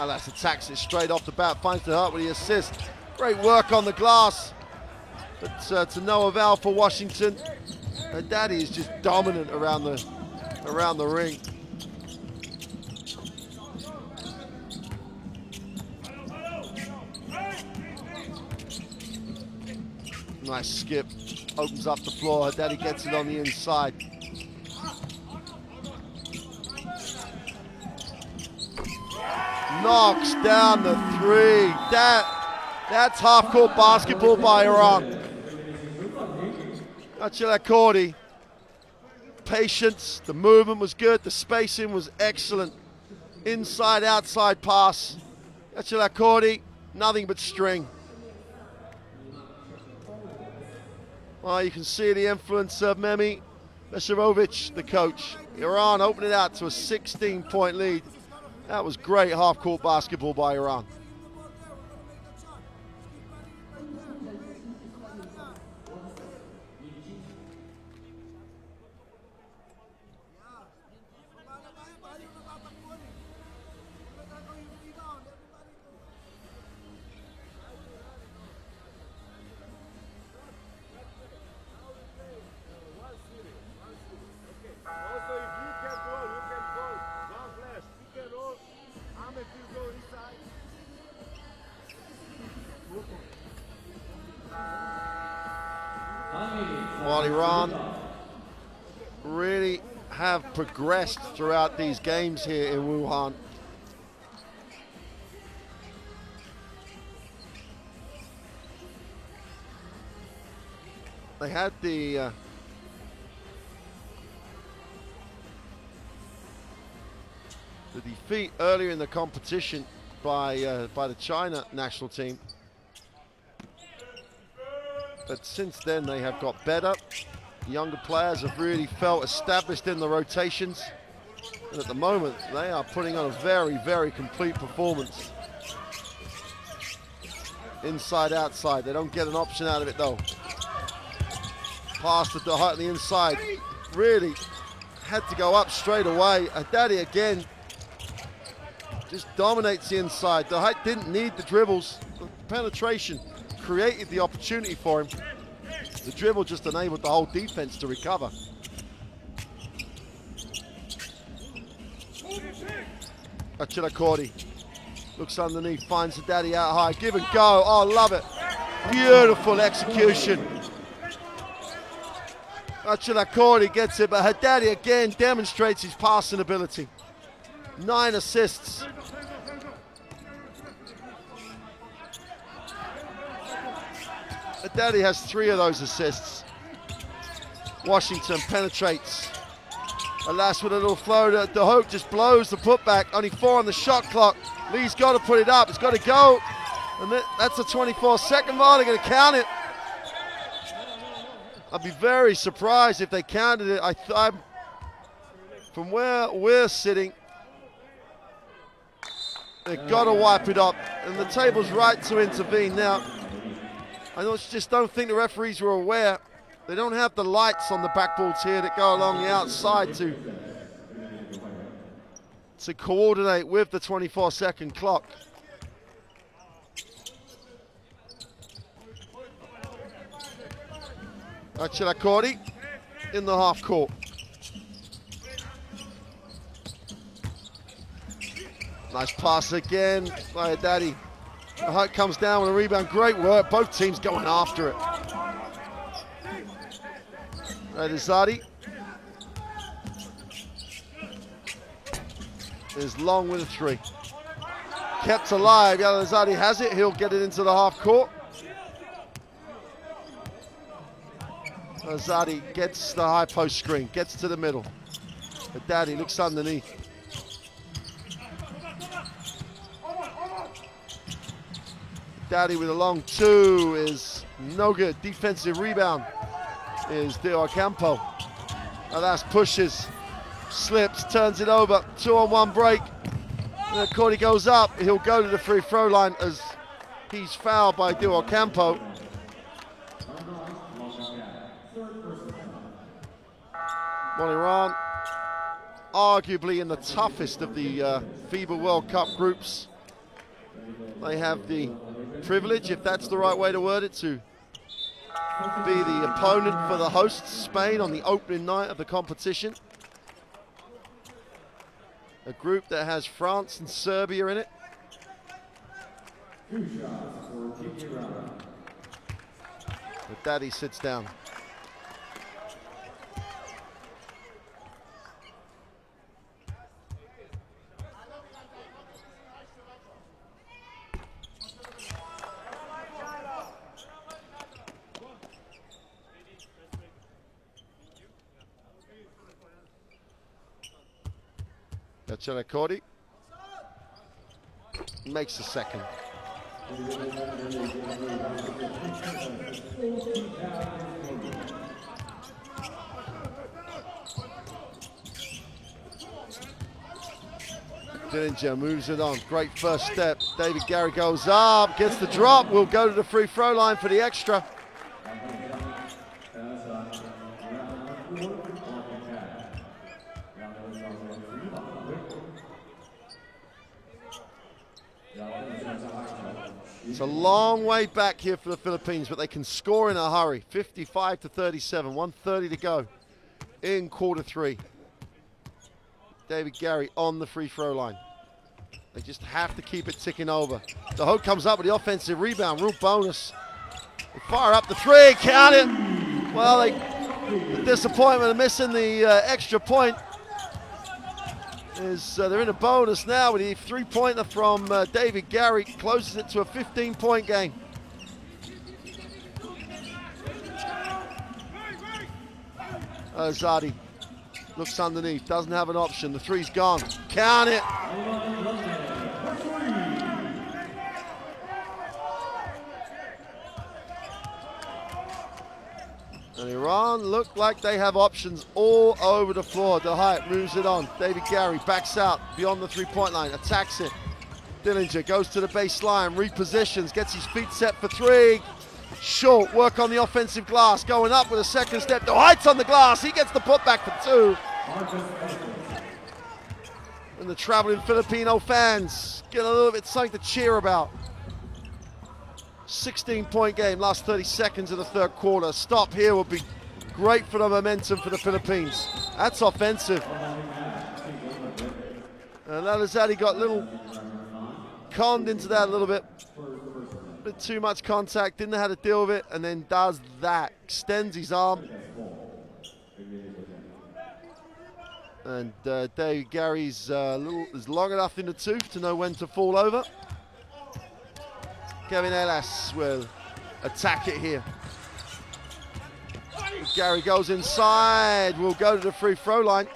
Alas attacks it straight off the bat, finds the heart with the assist. Great work on the glass, but to no avail for Washington. Haddadi is just dominant around the ring. Nice skip, opens up the floor. Haddadi gets it on the inside. Knocks down the 3. That's half-court basketball by Iran. Akkordi. Patience, the movement was good, the spacing was excellent. Inside-outside pass. Akkordi, nothing but string. Well, you can see the influence of Memi Mesherovic, the coach. Iran opened it out to a 16-point lead. That was great half-court basketball by Iran. while Iran really have progressed throughout these games here in Wuhan. They had the defeat earlier in the competition by the China national team, but since then they have got better. Younger players have really felt established in the rotations, and at the moment they are putting on a very, very complete performance. Inside, outside, they don't get an option out of it though. Pass to the height on the inside, really had to go up straight away. Haddadi again just dominates the inside. The height didn't need the dribbles. The penetration created the opportunity for him. The dribble just enabled the whole defense to recover. Achilakori looks underneath, finds Haddadi out high, give and go. Oh, love it. Beautiful execution. Achilakori gets it, but Haddadi again demonstrates his passing ability. 9 assists. Haddadi has 3 of those assists. Washington penetrates. Alas with a little floater. De Hoop just blows the putback. Only 4 on the shot clock. Lee's got to put it up. It's got to go. And that's a 24-second mark. They're going to count it. I'd be very surprised if they counted it. I'm from where we're sitting, they've got to wipe it up. And the table's right to intervene now. I just don't think the referees were aware. They don't have the lights on the backboards here that go along the outside to coordinate with the 24-second clock. Achilakori in the half court. Nice pass again by Haddadi. The height comes down with a rebound. Great work. Both teams going after it. Zadi is long with a 3. Kept alive. Zadi has it. He'll get it into the half court. Zadi gets the high post screen. Gets to the middle. Haddadi looks underneath. Haddadi with a long 2 is no good. Defensive rebound is De Ocampo. Alas pushes, slips, turns it over. 2-on-1 break. And Cordy goes up. He'll go to the free throw line as he's fouled by De Ocampo. Well, Iran, arguably in the toughest of the FIBA World Cup groups. They have the privilege, if that's the right way to word it, to be the opponent for the hosts, Spain, on the opening night of the competition. A group that has France and Serbia in it. Haddadi sits down. Achilakori makes the second. Dillinger moves it on. Great first step. David Gary goes up, gets the drop. Will go to the free throw line for the extra. It's a long way back here for the Philippines, but they can score in a hurry. 55-37, 1:30 to go in quarter 3. David Gary on the free throw line. They just have to keep it ticking over. De Hoop comes up with the offensive rebound, real bonus. They fire up the 3, count it. Well, the disappointment of missing the extra point is they're in a bonus now with the three-pointer from David Gary. Closes it to a 15-point game. Zadi looks underneath, doesn't have an option. The three's gone. Count it. And Iran look like they have options all over the floor. DeHight moves it on. David Gary backs out beyond the three-point line, attacks it. Dillinger goes to the baseline, repositions, gets his feet set for three. Short, work on the offensive glass, going up with a second step. DeHight's on the glass, he gets the putback for two. And the traveling Filipino fans get a little bit something to cheer about. 16-point game, last 30 seconds of the third quarter. Stop here would be great for the momentum for the Philippines. That's offensive. And Alizadi got a little conned into that a little bit. A bit too much contact, didn't know how to deal with it, and then does that. Extends his arm. And Dave Gary's is long enough in the tooth to know when to fall over. Kevin Elas will attack it here. Gary goes inside, will go to the free throw line.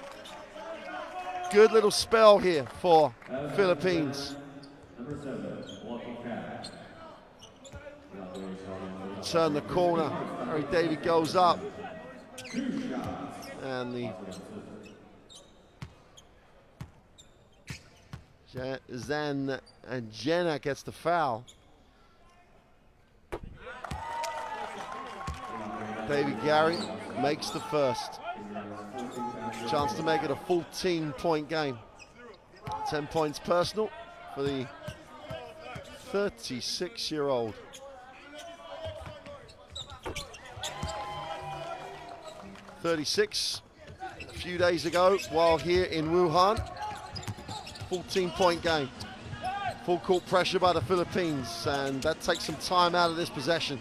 Good little spell here for Philippines. Turn the corner, Harry David goes up. And the Zan and Jenna gets the foul. David Gary makes the first. Chance to make it a 14-point game. 10 points personal for the 36-year-old. (36) a few days ago while here in Wuhan. 14-point game. Full court pressure by the Philippines, and that takes some time out of this possession.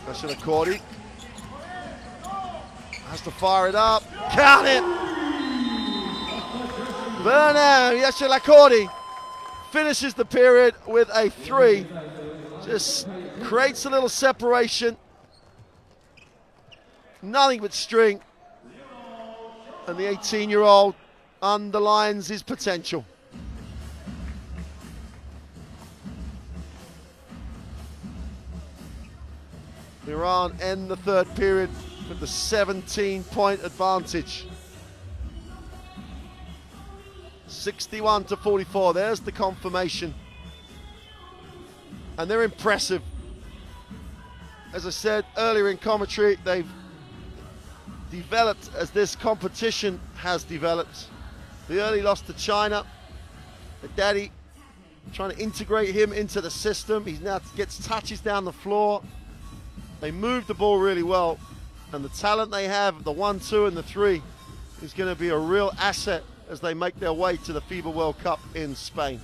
Pressure to Cordy. Has to fire it up. Count it! Bernard Yeshua finishes the period with a three. Just creates a little separation. Nothing but string. And the 18-year-old underlines his potential. Iran end the third period with the 17-point advantage. 61-44, there's the confirmation. And they're impressive. As I said earlier in commentary, they've developed as this competition has developed. The early loss to China, the daddy trying to integrate him into the system. He now gets touches down the floor. They move the ball really well, and the talent they have, the 1, 2, and the 3, is going to be a real asset as they make their way to the FIBA World Cup in Spain.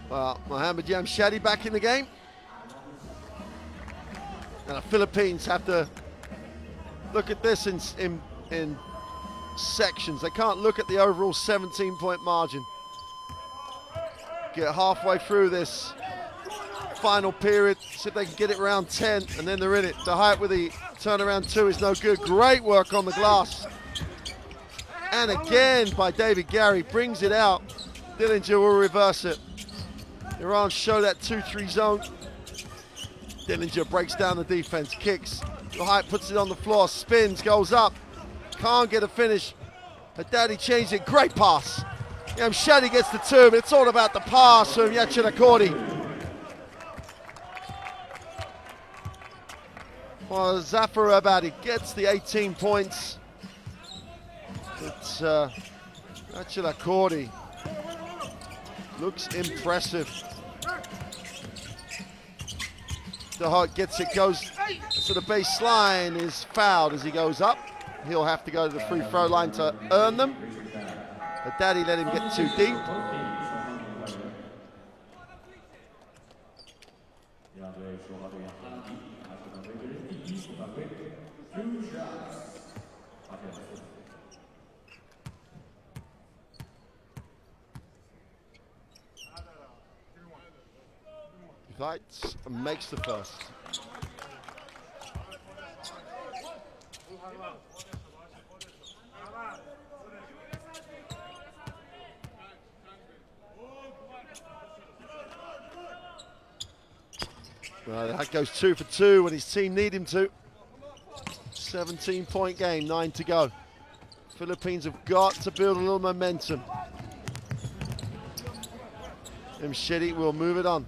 Well, Mohamed Jamshadi back in the game. And the Philippines have to look at this in sections. They can't look at the overall 17-point margin. Get halfway through this final period, see if they can get it around 10, and then they're in it. DeHight with the turnaround 2 is no good. Great work on the glass. And again by David Gary, brings it out. Dillinger will reverse it. Iran show that 2-3 zone. Dillinger breaks down the defense, kicks. Height puts it on the floor, spins, goes up. Can't get a finish. Haddadi changed it, great pass. Shadi gets the 2, but it's all about the pass from Yachinakori. Well, Zafar Abadi gets the 18 points. It's Yachinakori looks impressive. DeHart gets it, goes to the baseline, is fouled as he goes up. He'll have to go to the free throw line to earn them. Haddadi let him get too deep. Fights and makes the first. Well, that goes 2 for 2 when his team need him to. 17-point game, 9 to go. Philippines have got to build a little momentum. Mshidi will move it on.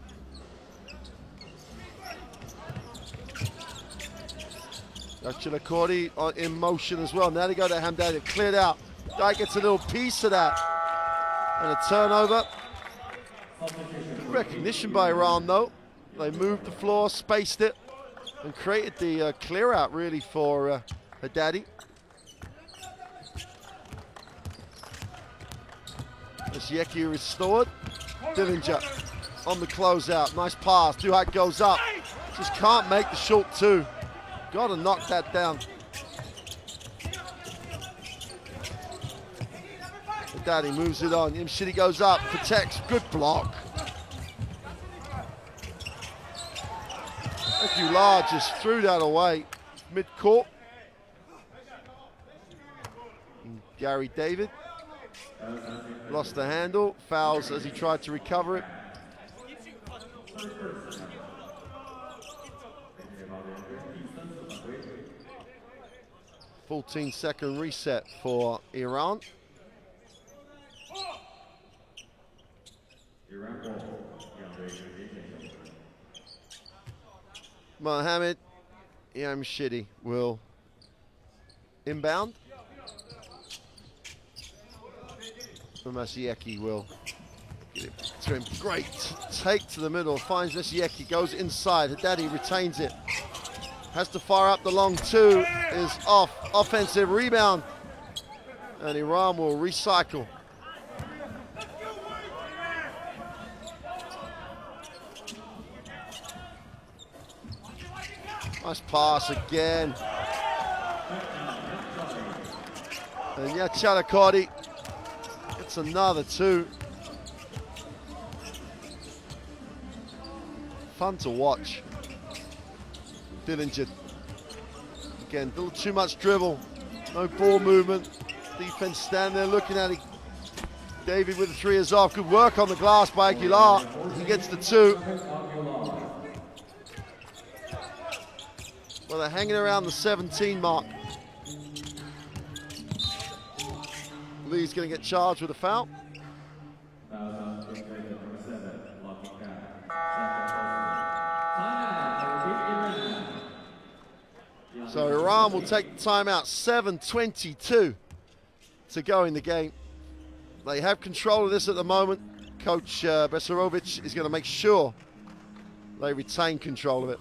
Yachinakori in motion as well. Now they go to Hamdani, they've cleared out. Dyke gets a little piece of that. And a turnover. Good recognition by Iran though. They moved the floor, spaced it, and created the clear out really for Haddadi. As Yeki restored. Dillinger on the closeout. Nice pass. Duhak goes up. Just can't make the short 2. Got to knock that down. Haddadi moves it on. Mshidi goes up, protects. Good block. Aguilar just threw that away mid-court. Gary David lost the handle. Fouls as he tried to recover it. 14-second reset for Iran. Mohamed Yamshidi will inbound. Masieki will get it to him. Great take to the middle. Finds Masieki, goes inside. Haddadi retains it. Has to fire up the long 2. Is off. Offensive rebound. And Iran will recycle. Nice pass again. And Yachinakori gets another 2. Fun to watch. Dillinger. Again, a little too much dribble. No ball movement. Defense stand there looking at it. David with the 3 is off. Good work on the glass by Aguilar. He gets the 2. Well, they're hanging around the 17 mark. Lee's going to get charged with a foul. So Iran will take the timeout. 7:22 to go in the game. They have control of this at the moment. Coach Besarovic is going to make sure they retain control of it.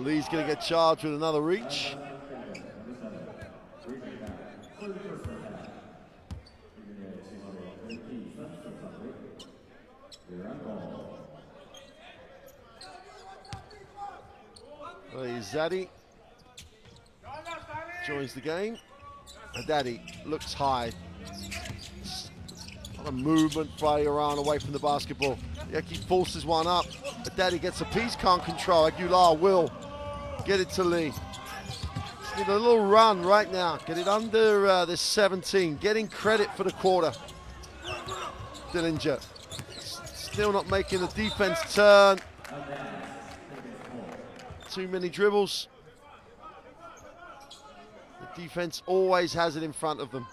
Lee's going to get charged with another reach. Zaddy joins the game. Daddy looks high. A lot of movement by Iran away from the basketball. Yeki forces one up. Daddy gets a piece, can't control. Aguilar will get it to Lee. Just need a little run right now. Get it under this 17. Getting credit for the quarter. Dillinger still not making the defense turn. Too many dribbles. The defense always has it in front of them.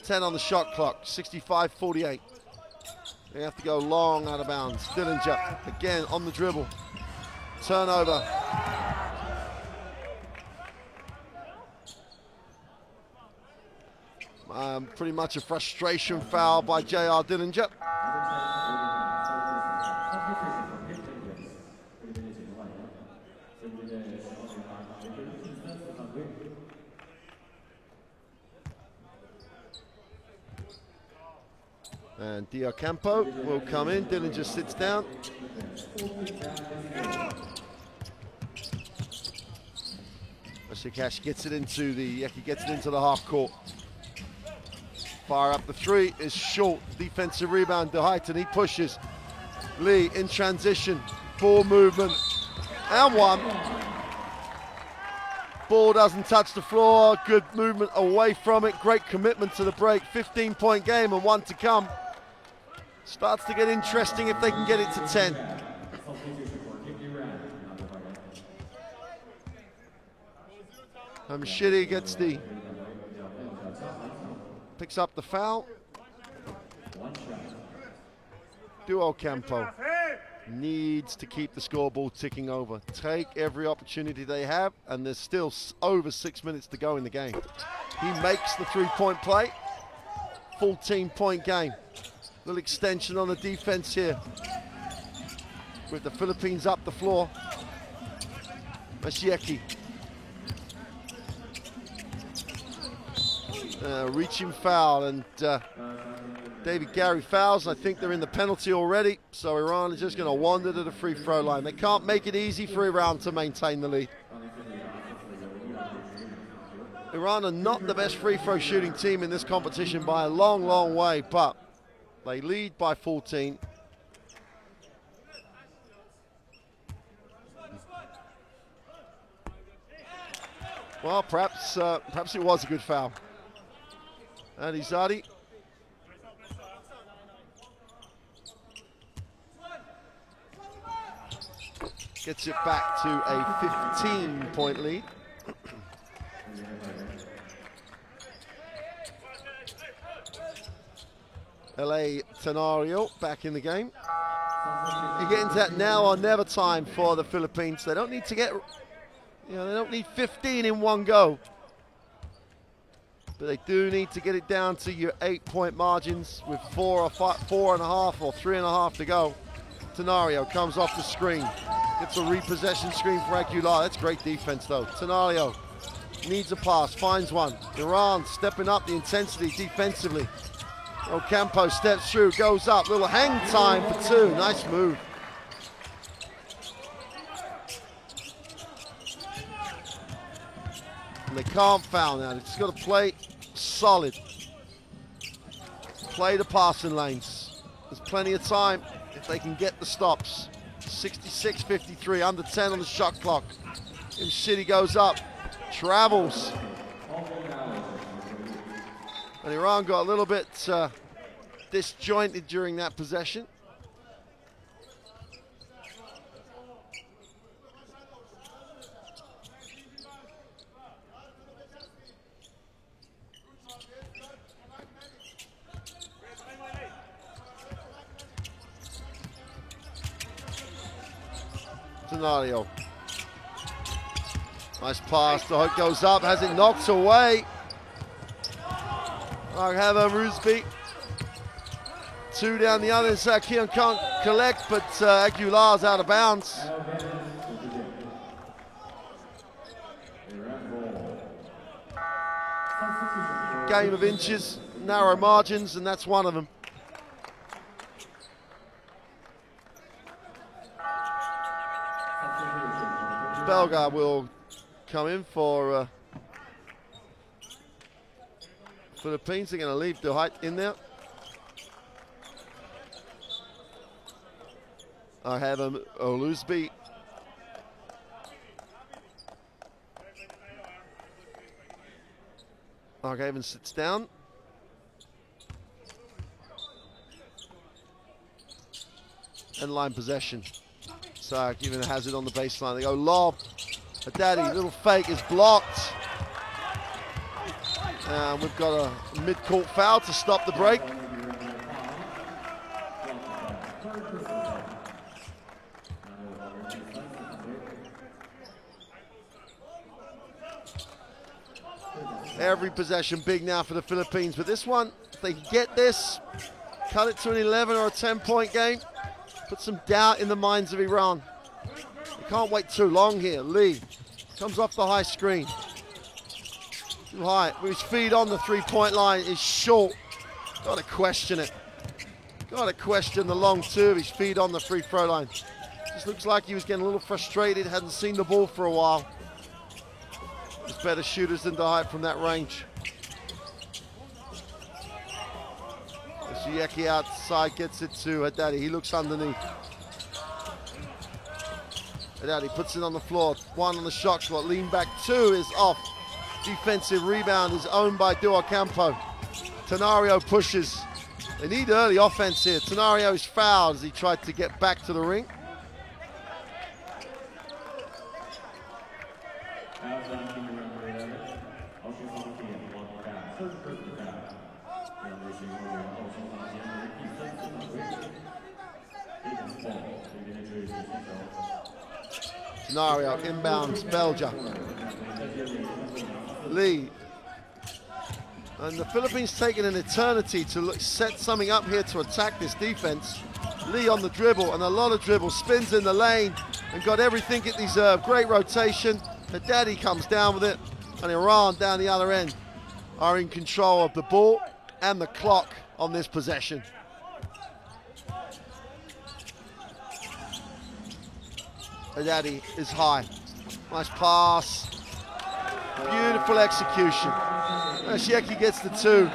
10 on the shot clock, 65-48. They have to go long out of bounds. Dillinger again on the dribble. Turnover. Pretty much a frustration foul by J.R. Dillinger. And Diocampo will come in. Dillinger sits down. Ashikash gets it into the half court. Fire up the three is short. Defensive rebound to Heighton. He pushes. Lee in transition. Ball movement. And one. Ball doesn't touch the floor. Good movement away from it. Great commitment to the break. 15-point game and one to come. Starts to get interesting if they can get it to 10. Hamshidi gets picks up the foul. Duocampo needs to keep the scoreboard ticking over. Take every opportunity they have, and there's still over 6 minutes to go in the game. He makes the three-point play. 14-point game. Little extension on the defense here, with the Philippines up the floor. Mashieki. Reaching foul, and David Gary fouls. I think they're in the penalty already, so Iran is just going to wander to the free throw line. They can't make it easy for Iran to maintain the lead. Iran are not the best free throw shooting team in this competition by a long, long way, but they lead by 14. Well, perhaps it was a good foul. And Izadi. Gets it back to a 15-point lead. LA Tenorio back in the game. You're getting to that now or never time for the Philippines. They don't need to get, they don't need 15 in one go. But they do need to get it down to your 8-point margins with 4 or 4.5 or 3.5 to go. Tenorio comes off the screen. Gets a repossession screen for Aguilar. That's great defense though. Tenorio needs a pass, finds one. Iran stepping up the intensity defensively. Ocampo steps through, goes up. Little hang time for two. Nice move. And they can't foul now. They've just got to play solid. Play the passing lanes. There's plenty of time if they can get the stops. 66-53, under 10 on the shot clock. City goes up, travels. And Iran got a little bit disjointed during that possession. Scenario. Nice pass, the hook goes up, has it knocked away. Arhava Rusby. Two down the other side. Keon can't collect, but Aguilar's out of bounds. Game of inches, narrow margins, and that's one of them. Belga will come in for Philippines. They're going to leave the height in there. I have Olusby. Argaven sits down. And line possession. So even has it on the baseline. They go lob. Haddadi, little fake is blocked. And we've got a mid-court foul to stop the break. Every possession big now for the Philippines, but this one, if they get this, cut it to an 11 or a 10-point game, put some doubt in the minds of Iran. You can't wait too long here. Lee comes off the high screen. Too high. His feed on the three-point line is short. Got to question it. Got to question the long two of his feed on the free throw line. Just looks like he was getting a little frustrated, hadn't seen the ball for a while. There's better shooters than Dahai from that range. Shieki outside gets it to Haddadi. He looks underneath. Haddadi puts it on the floor. One on the shot clock. Lean back two is off. Defensive rebound is owned by Duocampo. Tenario pushes. They need early offense here. Tenario is fouled as he tried to get back to the ring. Tenario inbounds Belgia. Lee. And the Philippines taking an eternity to set something up here to attack this defense. Lee on the dribble, and a lot of dribble, spins in the lane and got everything it deserved. Great rotation. Haddadi comes down with it, and Iran down the other end are in control of the ball and the clock on this possession. Haddadi is high. Nice pass. Beautiful execution. Shieki gets the two.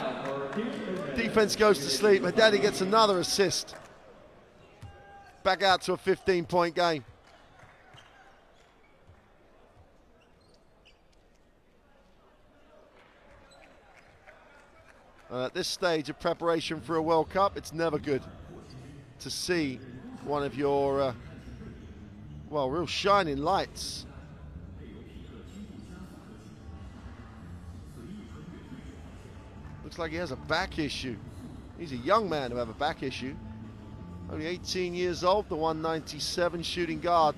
Defense goes to sleep. Haddadi gets another assist. Back out to a 15-point game. At this stage of preparation for a World Cup, it's never good to see one of your, well, real shining lights. Looks like he has a back issue. He's a young man to have a back issue. Only 18 years old, the 197 shooting guard.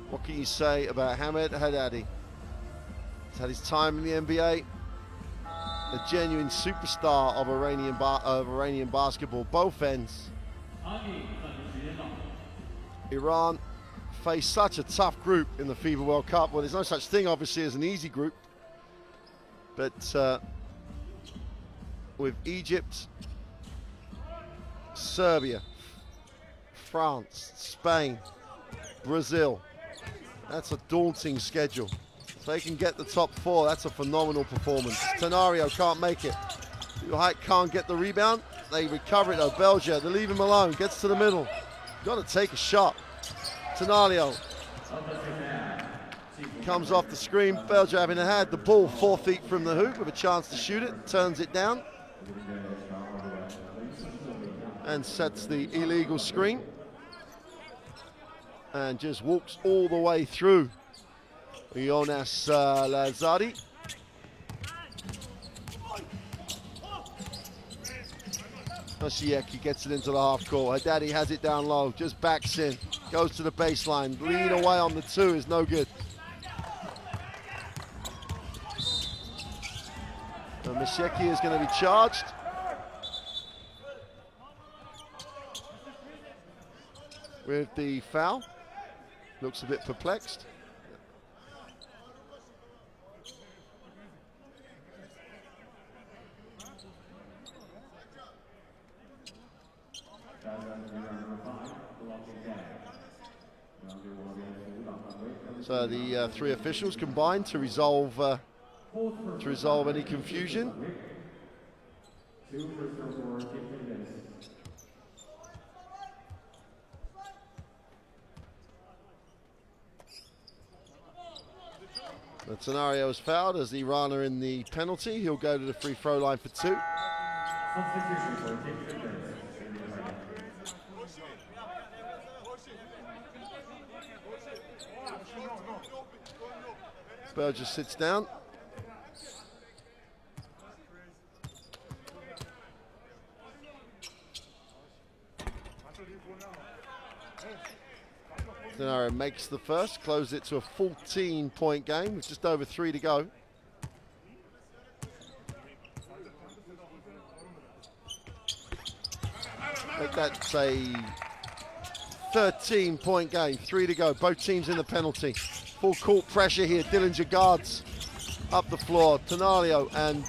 What can you say about Hamed Haddadi? He's had his time in the NBA. A genuine superstar of Iranian basketball, both ends. Iran faced such a tough group in the FIBA World Cup. Well, there's no such thing, obviously, as an easy group. But with Egypt, Serbia, France, Spain, Brazil, that's a daunting schedule. If they can get the top four, that's a phenomenal performance. Tenario can't make it. Height can't get the rebound. They recover it though. Belgia, they leave him alone. Gets to the middle. Got to take a shot. Tenario comes off the screen. Belgia having had the ball 4 feet from the hoop with a chance to shoot it. Turns it down. And sets the illegal screen. And just walks all the way through Jonas Lazari. Shieki gets it into the half court. Haddadi has it down low, just backs in. Goes to the baseline. Lean away on the 2 is no good. And Masieki is going to be charged. With the foul. Looks a bit perplexed. So the 3 officials combined to resolve any confusion. The Tenorio is fouled as the Iraner in the penalty. He'll go to the free throw line for 2. Burgess sits down. Tenorio makes the first, closes it to a 14-point game with just over 3 to go. Make that a 13-point game, 3 to go. Both teams in the penalty. Full court pressure here. Dillinger guards up the floor. Tenorio and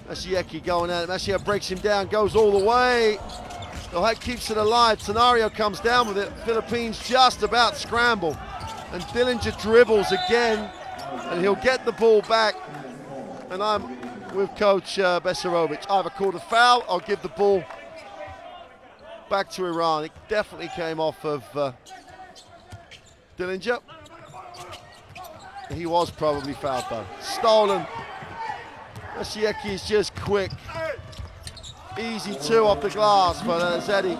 Masieki going at it. Masieki breaks him down, goes all the way. That keeps it alive. Tenorio comes down with it. Philippines just about scramble. And Dillinger dribbles again. And he'll get the ball back. And I'm with Coach Besarovic. Either call a foul, I'll give the ball back to Iran. It definitely came off of Dillinger. He was probably fouled though. Stolen. Masieki is just quick. Easy 2 off the glass for Zeddy.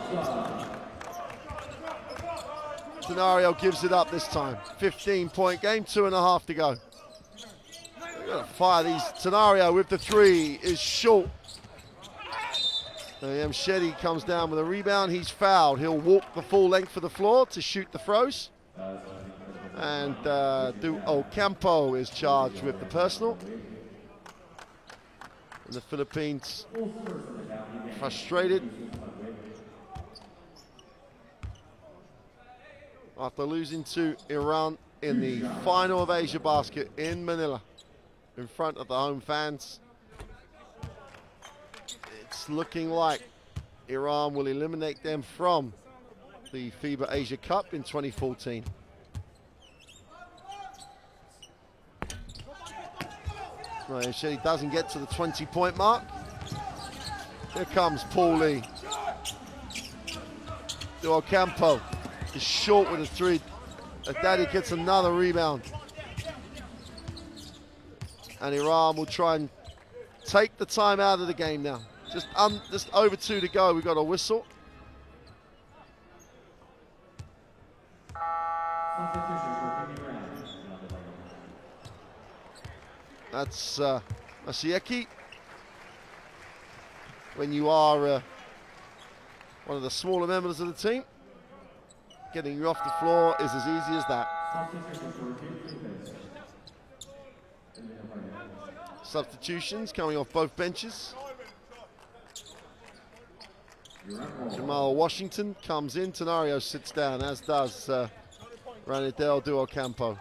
Tenorio gives it up this time. 15-point game, 2.5 to go. We've got to fire these. Tenorio with the 3 is short. Mshedi comes down with a rebound. He's fouled. He'll walk the full length of the floor to shoot the throws. And Ocampo is charged with the personal. And the Philippines frustrated after losing to Iran in the final of Asia Basket in Manila in front of the home fans. It's looking like Iran will eliminate them from the FIBA Asia Cup in 2014. Right, he doesn't get to the 20-point mark. Here comes Paul Lee. Ocampo is short with a 3. Daddy gets another rebound. And Iran will try and take the time out of the game now. Just over 2 to go. We've got a whistle. That's Masieki. When you are one of the smaller members of the team, getting you off the floor is as easy as that. Substitutions coming off both benches. Jamal Washington comes in. Tenorio sits down, as does Ranidel Duocampo.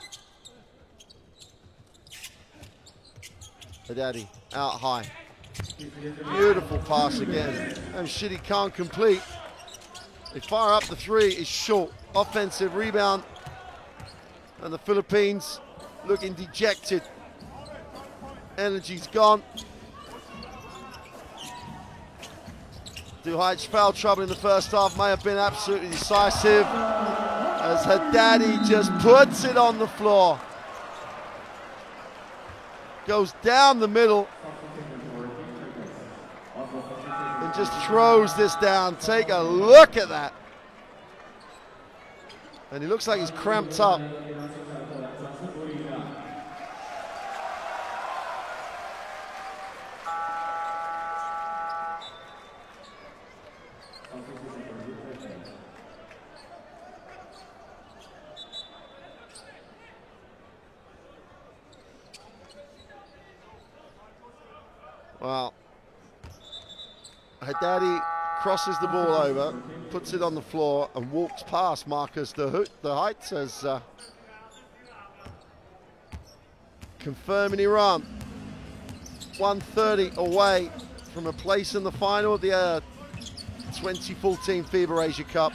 Daddy out high. Beautiful pass again. And Shitty can't complete. They fire up the 3. It's short. Offensive rebound. And the Philippines looking dejected. Energy's gone. Duhait's foul trouble in the first half may have been absolutely decisive as Haddadi just puts it on the floor. Goes down the middle and just throws this down. Take a look at that. And he looks like he's cramped up. Well, Haddadi crosses the ball over, puts it on the floor, and walks past Marcus the Heights as confirming Iran 130 away from a place in the final of the 2014 FIBA Asia Cup.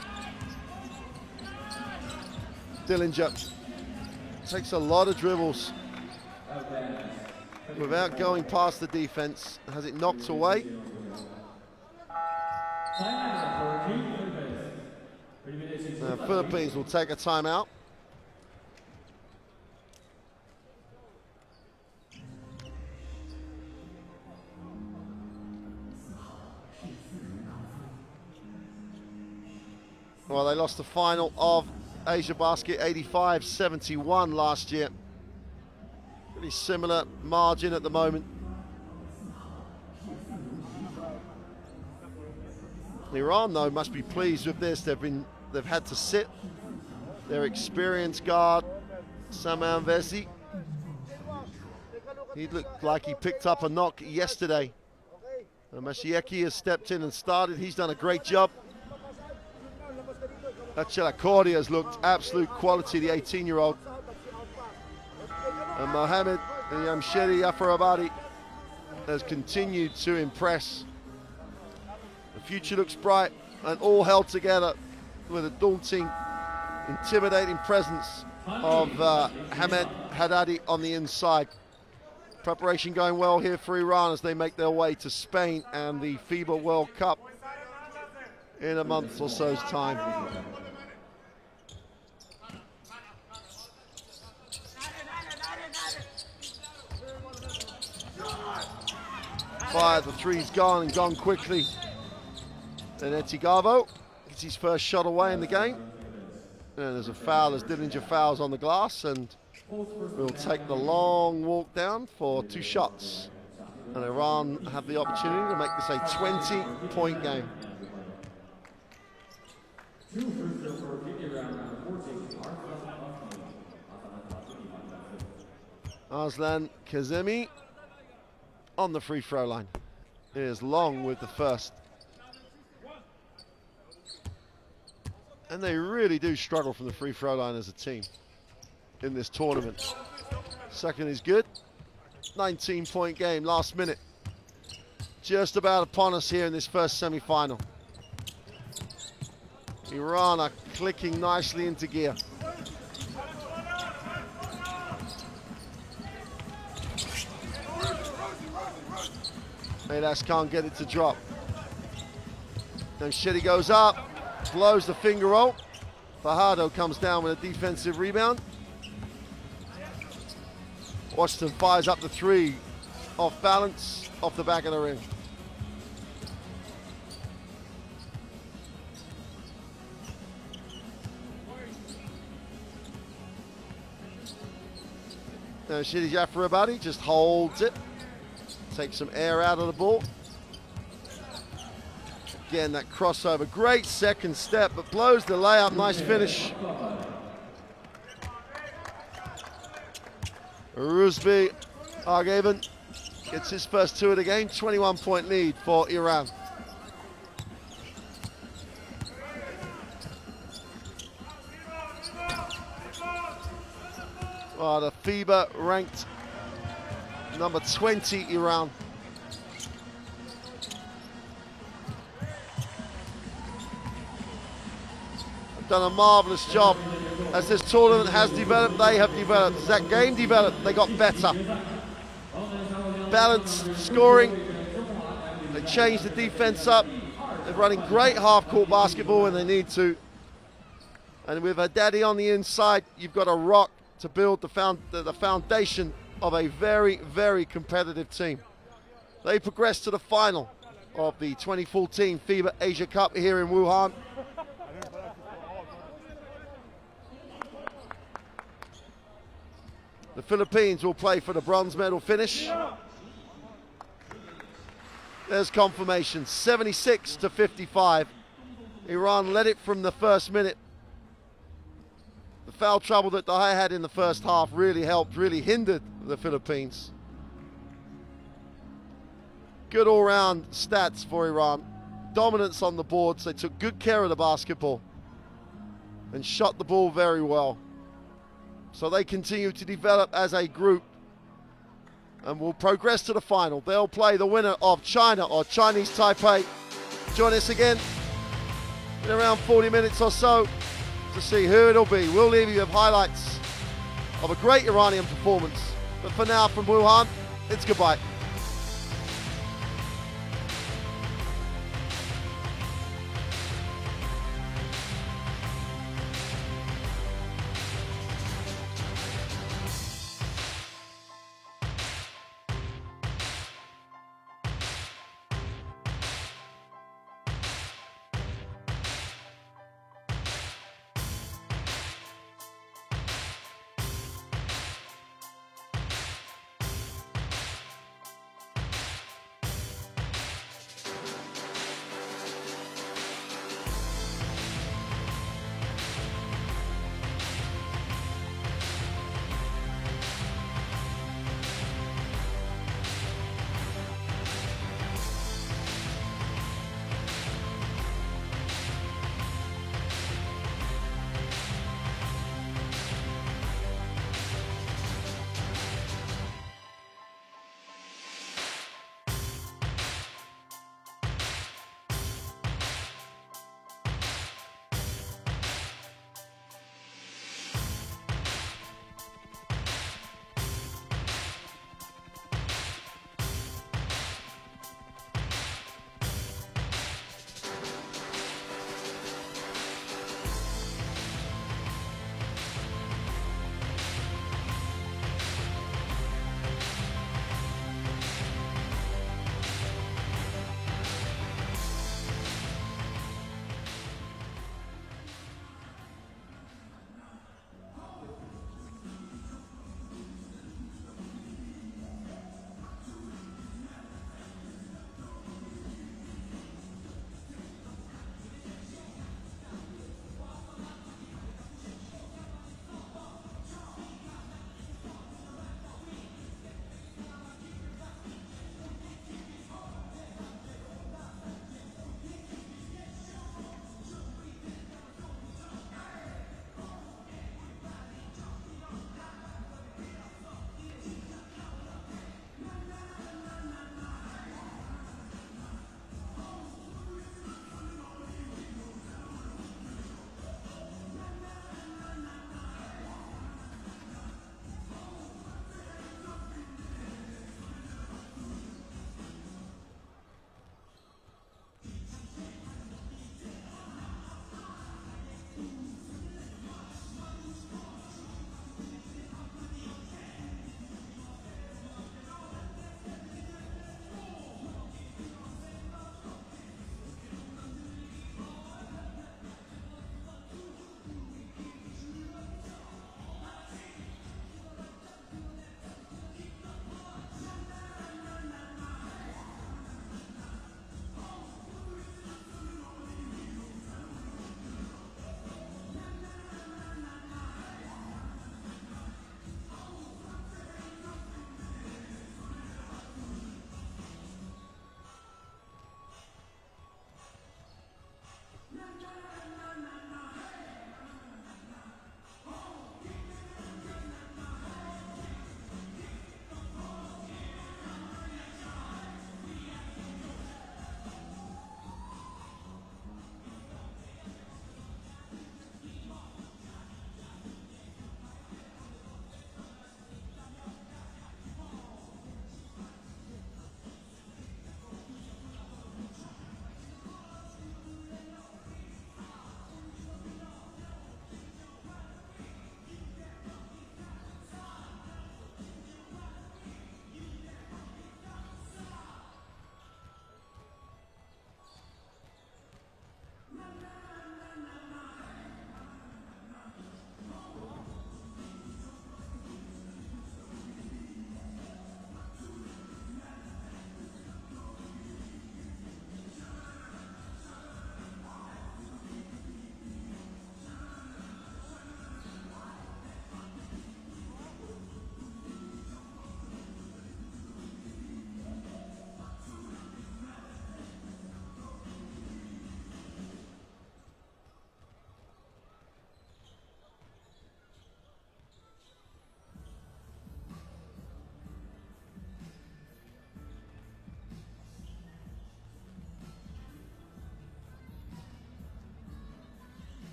Dillinger takes a lot of dribbles without going past the defense, has it knocked away. Philippines will take a timeout. Well, they lost the final of Asia Basket 85-71 last year. Pretty similar margin at the moment. Iran, though, must be pleased with this. They've had to sit their experienced guard, Saman Vesi. He looked like he picked up a knock yesterday. Mashieki has stepped in and started. He's done a great job. Achelakori has looked absolute quality, the 18-year-old. And Mohamed Yamshedi Yafarabadi has continued to impress. The future looks bright, and all held together with a daunting, intimidating presence of Hamed Haddadi on the inside. Preparation going well here for Iran as they make their way to Spain and the FIBA World Cup in a month or so's time. Fire, the three's gone and gone quickly. Then Etigavo gets his first shot away in the game. And there's a foul as Dillinger fouls on the glass, and we'll take the long walk down for 2 shots. And Iran have the opportunity to make this a 20-point game. Arslan Kazemi on the free throw line. Is Long with the first. And they really do struggle from the free throw line as a team in this tournament. Second is good. 19-point game, last minute. Just about upon us here in this first semi-final. Iran are clicking nicely into gear. Medas can't get it to drop. Then Shetty goes up, blows the finger roll. Fajardo comes down with a defensive rebound. Washington fires up the three, off balance, off the back of the ring. Now Shidi Jafarabadi just holds it, takes some air out of the ball. Again, that crossover, great second step, but blows the layup, nice finish. Rusby Argaven gets his first 2 of the game, 21-point lead for Iran. Oh, the FIBA ranked number 20 Iran. Done a marvelous job. As this tournament has developed, they have developed. As that game developed, they got better. Balanced scoring. They changed the defense up. They're running great half-court basketball when they need to. And with Haddadi on the inside, you've got a rock to build the foundation of a very, very competitive team. They progressed to the final of the 2014 FIBA Asia Cup here in Wuhan. The Philippines will play for the bronze medal finish. There's confirmation, 76-55. Iran led it from the first minute. The foul trouble that Dahai had in the first half really helped, really hindered the Philippines. Good all-round stats for Iran. Dominance on the boards. They took good care of the basketball and shot the ball very well. So they continue to develop as a group and will progress to the final. They'll play the winner of China or Chinese Taipei. Join us again in around 40 minutes or so to see who it'll be. We'll leave you with highlights of a great Iranian performance. But for now, from Wuhan, it's goodbye.